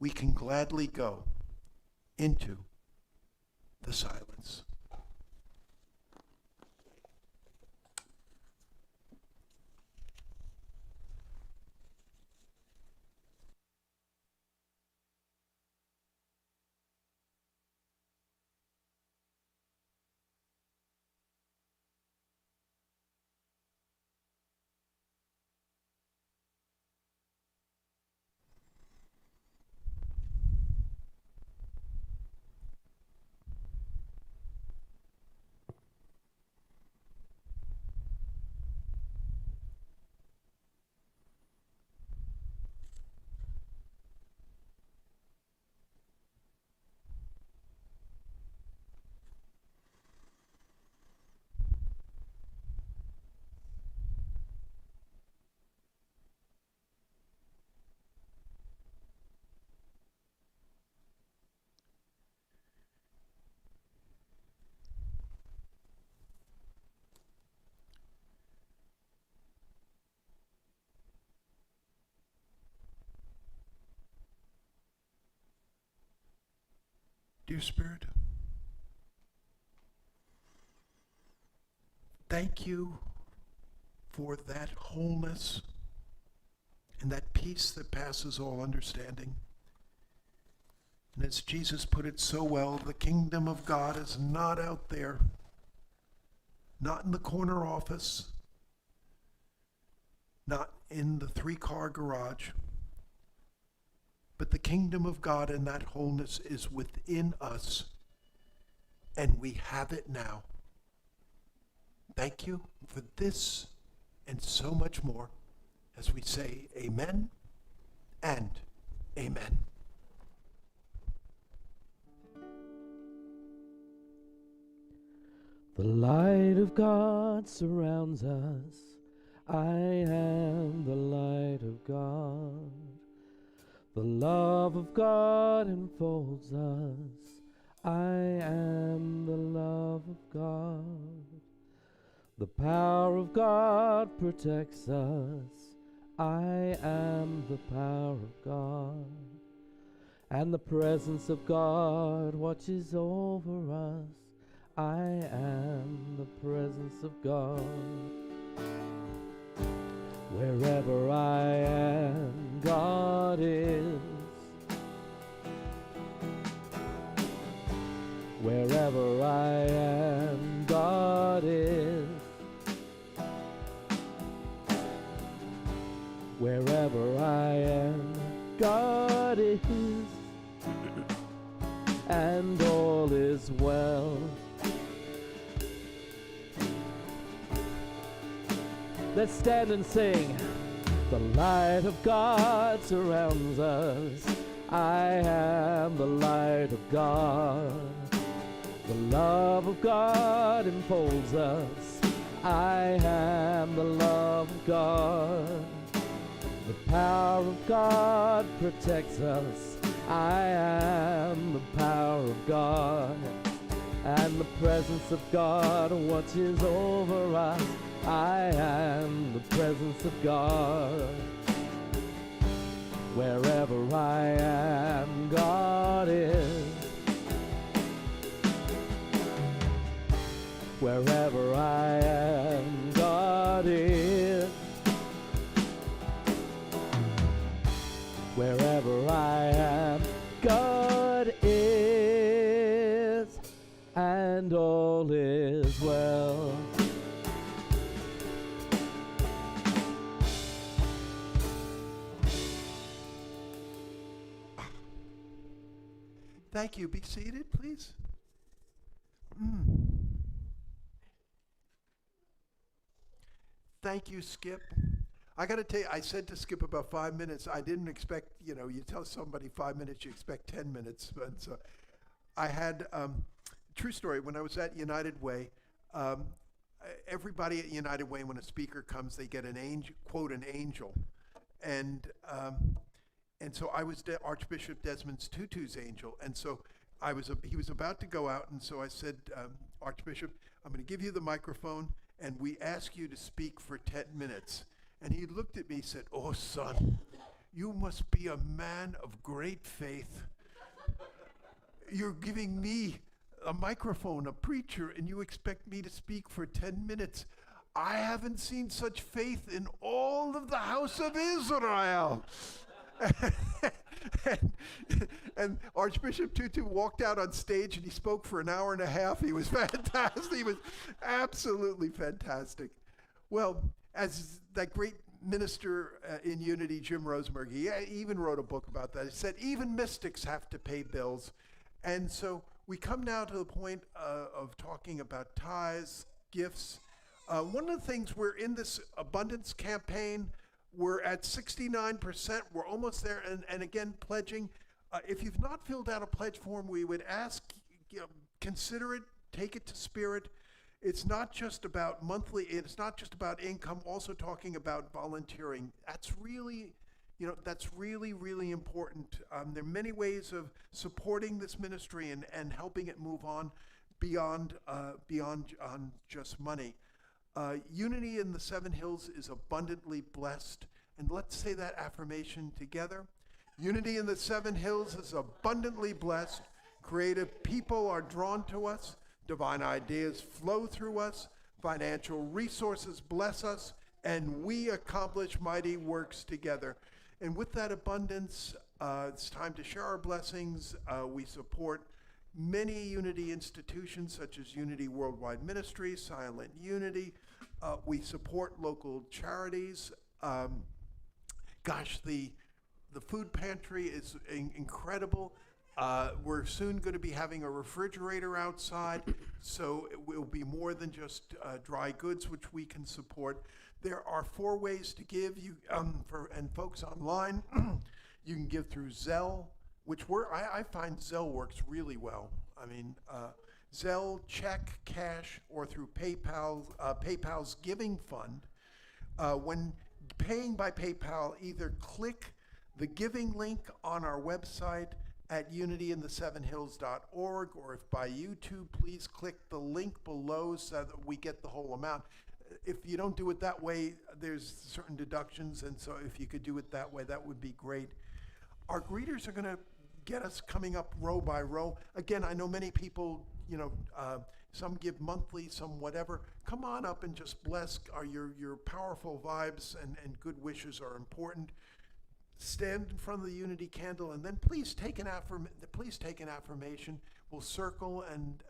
we can gladly go into the silence. Dear Spirit, thank you for that wholeness and that peace that passes all understanding. And as Jesus put it so well, the kingdom of God is not out there, not in the corner office, not in the 3-car garage, but the kingdom of God and that wholeness is within us, and we have it now. Thank you for this and so much more as we say amen and amen. The light of God surrounds us. I am the light of God. The love of God enfolds us. I am the love of God. The power of God protects us. I am the power of God. And the presence of God watches over us. I am the presence of God. Wherever I am, God is. Wherever I am, God is. Wherever I am, God is. And all is well. Let's stand and sing. The light of God surrounds us. I am the light of God. The love of God enfolds us. I am the love of God. The power of God protects us. I am the power of God. And the presence of God watches over us. I am the presence of God. Wherever I am, God is. Wherever I am, God is. Wherever I am, God is. And all is well. Thank you. Be seated, please. Thank you, Skip. I got to tell you, I said to Skip about 5 minutes. I didn't expect, you tell somebody 5 minutes, you expect 10 minutes. But so I had, true story, when I was at United Way, everybody at United Way, when a speaker comes, they get an angel, quote, an angel. And so I was Archbishop Desmond Tutu's angel. And so he was about to go out. And so I said, Archbishop, I'm going to give you the microphone, and we ask you to speak for 10 minutes. And he looked at me and said, "Oh, son, you must be a man of great faith. You're giving me a microphone, a preacher, and you expect me to speak for 10 minutes. I haven't seen such faith in all of the house of Israel." and Archbishop Tutu walked out on stage and he spoke for an hour and a half. He was fantastic. He was absolutely fantastic. Well, as that great minister in Unity, Jim Rosenberg, he even wrote a book about that. He said, even mystics have to pay bills. And so we come now to the point of talking about tithes, gifts. One of the things, we're in this abundance campaign. We're at 69%. We're almost there. And again, pledging. If you've not filled out a pledge form, we would ask, consider it, take it to Spirit. It's not just about monthly, it's not just about income, also talking about volunteering. That's really, really important. There are many ways of supporting this ministry and helping it move on beyond just money. Unity in the Seven Hills is abundantly blessed. And let's say that affirmation together. Unity in the Seven Hills is abundantly blessed. Creative people are drawn to us. Divine ideas flow through us. Financial resources bless us. And we accomplish mighty works together. And with that abundance, it's time to share our blessings. We support many Unity institutions such as Unity Worldwide Ministries, Silent Unity. We support local charities. The food pantry is incredible. We're soon going to be having a refrigerator outside, so it will be more than just dry goods, which we can support. There are 4 ways to give. And folks online, you can give through Zelle, which I find Zelle works really well. I mean, Zelle, check, cash, or through PayPal's Giving Fund. When paying by PayPal, either click the giving link on our website at unityinthesevenhills.org, or if by YouTube, please click the link below so that we get the whole amount. If you don't do it that way, there's certain deductions, and so if you could do it that way, that would be great. Our greeters are going to get us coming up row by row. Again, I know many people, Some give monthly, some whatever. Come on up and just bless. Your powerful vibes and good wishes are important. Stand in front of the unity candle, and then please take an affirmation. We'll circle and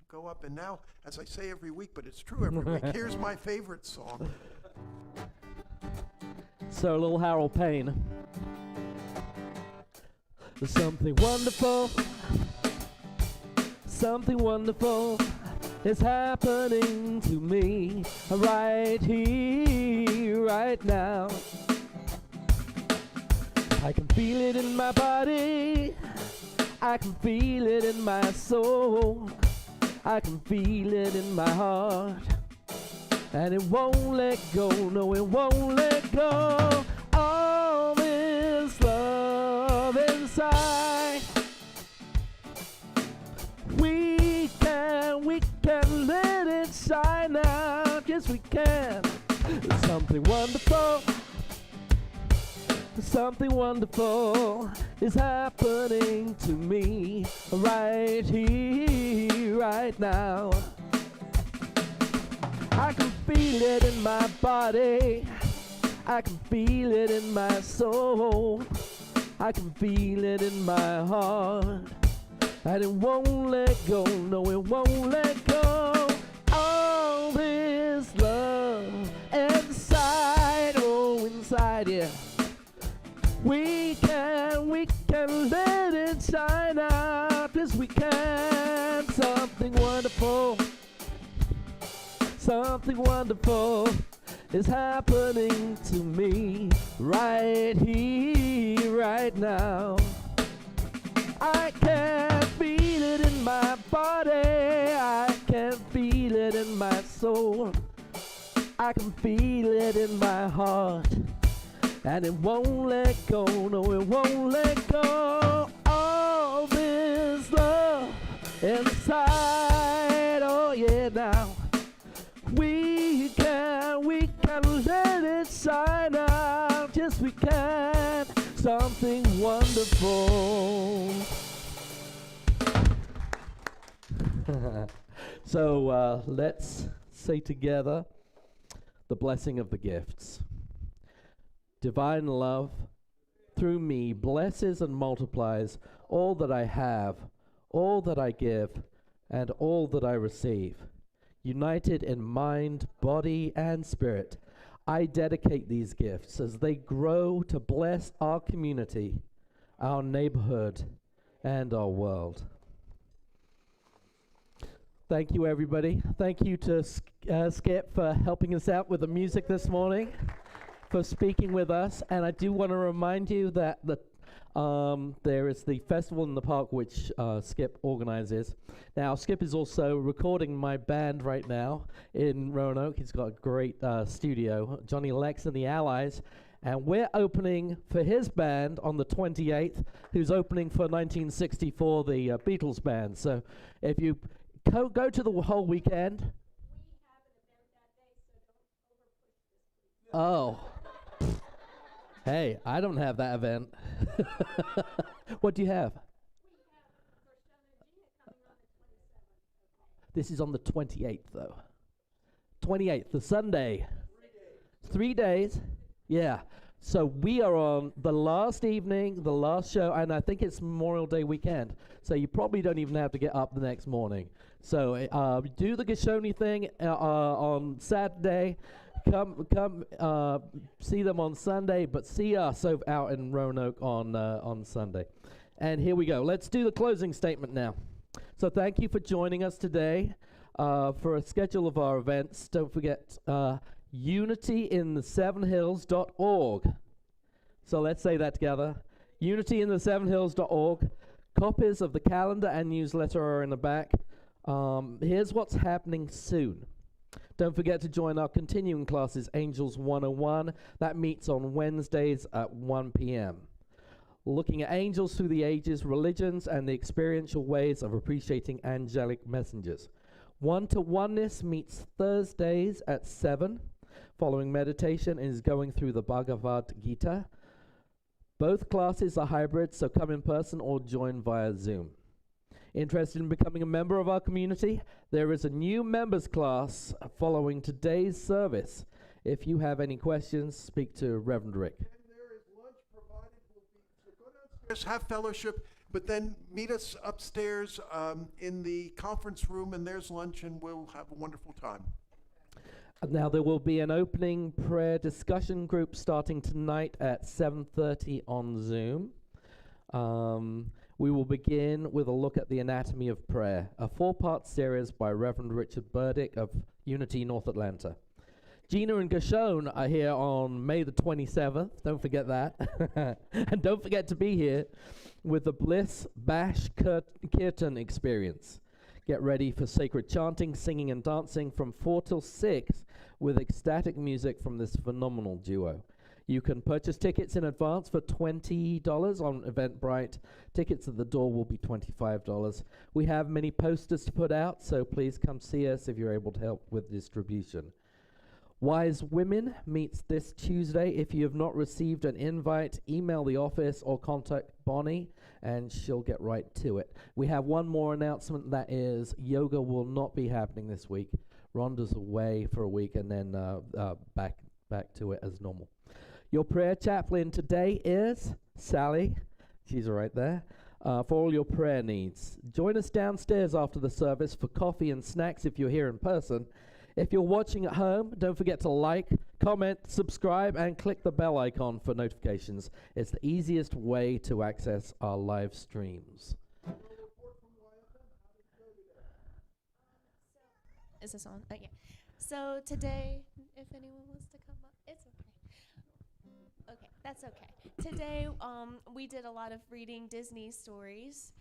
go up. And now, as I say every week, but it's true every week, here's my favorite song. So, little Harold Payne. There's something wonderful is happening to me right here, right now. I can feel it in my body, I can feel it in my soul, I can feel it in my heart, and it won't let go, no, it won't let go. All this love inside, we can let it shine out, yes we can. There's something wonderful is happening to me right here, right now. I can feel it in my body, I can feel it in my soul, I can feel it in my heart, and it won't let go, no it won't let go. All this love inside, oh inside, yeah. We can let it shine out, yes we can. Something wonderful is happening to me right here, right now. I can feel it in my body, I can feel it in my soul, I can feel it in my heart, and it won't let go, no it won't let go. All this love inside, oh yeah now. We can let it shine out, yes we can. Something wonderful. So let's say together the blessing of the gifts. Divine love through me blesses and multiplies all that I have, all that I give, and all that I receive. United in mind, body, and spirit, I dedicate these gifts as they grow to bless our community, our neighborhood, and our world. Thank you, everybody. Thank you to Skip for helping us out with the music this morning, for speaking with us. And I do want to remind you that there is the festival in the park which Skip organizes. Now, Skip is also recording my band right now in Roanoke. He's got a great studio, Johnny Lex and the Allies. And we're opening for his band on the 28th, who's opening for 1964, the Beatles band. So if you go to the whole weekend. We have an event that day, so don't overpush this, please. Oh. Hey, I don't have that event. What do you have? We have First Gina coming on the 27th. This is on the 28th, though. 28th, the Sunday. 3 days. Yeah. So we are on the last evening, the last show, and I think it's Memorial Day weekend. So you probably don't even have to get up the next morning. So do the Gashoni thing on Saturday. Come, see them on Sunday, but see us out in Roanoke on Sunday. And here we go. Let's do the closing statement now. So thank you for joining us today. For a schedule of our events, don't forget unityinthesevenhills.org. So let's say that together. unityinthesevenhills.org. Copies of the calendar and newsletter are in the back. Here's what's happening soon. Don't forget to join our continuing classes, Angels 101. That meets on Wednesdays at 1 p.m. Looking at angels through the ages, religions, and the experiential ways of appreciating angelic messengers. One-to-oneness meets Thursdays at 7. Following meditation is going through the Bhagavad Gita. Both classes are hybrid, so come in person or join via Zoom. Interested in becoming a member of our community? There is a new members class following today's service. If you have any questions, speak to Reverend Rick. And there is lunch provided. So go downstairs, have fellowship, but then meet us upstairs in the conference room, and there's lunch, and we'll have a wonderful time. Now there will be an opening prayer discussion group starting tonight at 7:30 on Zoom. We will begin with a look at the anatomy of prayer, a 4-part series by Reverend Richard Burdick of Unity North Atlanta. Gina and Gashon are here on May the 27th. Don't forget that. And don't forget to be here with the Bliss Bash Kirtan experience. Get ready for sacred chanting, singing, and dancing from 4 till 6 with ecstatic music from this phenomenal duo. You can purchase tickets in advance for $20 on Eventbrite. Tickets at the door will be $25. We have many posters to put out, so please come see us if you're able to help with distribution. Wise Women meets this Tuesday. If you have not received an invite, email the office or contact Bonnie, and she'll get right to it. We have one more announcement, that is yoga will not be happening this week. Rhonda's away for a week, and then back to it as normal. Your prayer chaplain today is Sally. She's right there. For all your prayer needs. Join us downstairs after the service for coffee and snacks if you're here in person. If you're watching at home, don't forget to like, comment, subscribe, and click the bell icon for notifications. It's the easiest way to access our live streams. Is this on? Oh, yeah. So today, if anyone wants to come up, it's okay. Okay, that's okay. Today, we did a lot of reading Disney stories.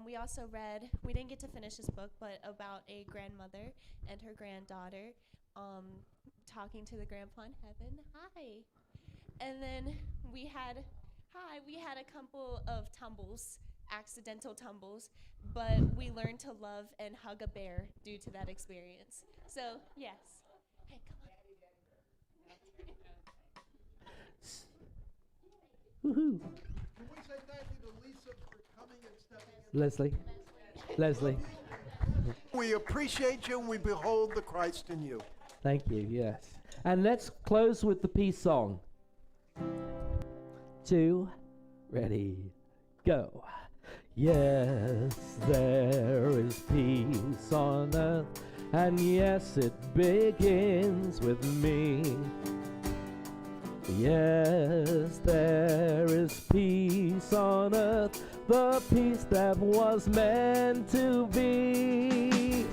We also read, we didn't get to finish this book, but about a grandmother and her granddaughter talking to the grandpa in heaven. Hi. And then we had a couple of tumbles, accidental tumbles, but we learned to love and hug a bear due to that experience. So, yes. Hey, come on. Woohoo. Can we say thank you to Lisa for coming and stepping in? Leslie. We appreciate you, and we behold the Christ in you. Thank you, yes. And let's close with the peace song. 2, ready, go. Yes, there is peace on earth, and yes, it begins with me. Yes, there is peace on earth, the peace that was meant to be.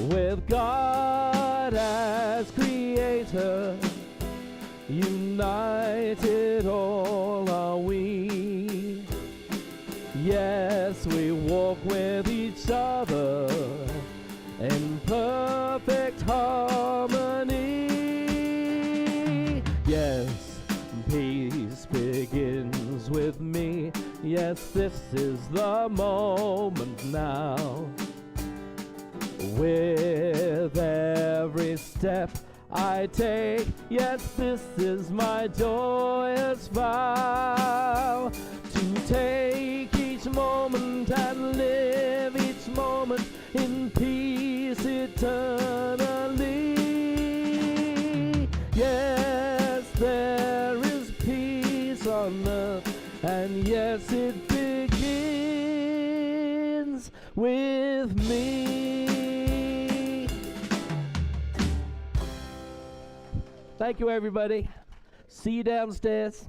With God as creator, united all are we. Yes, we walk with each other in perfect harmony. Yes, peace begins with me. Yes, this is the moment now. With every step I take, yes, this is my joyous vow. To take each moment and live each moment in peace eternally. Yes, there is peace on earth, and yes, it begins with me. Thank you, everybody. See you downstairs.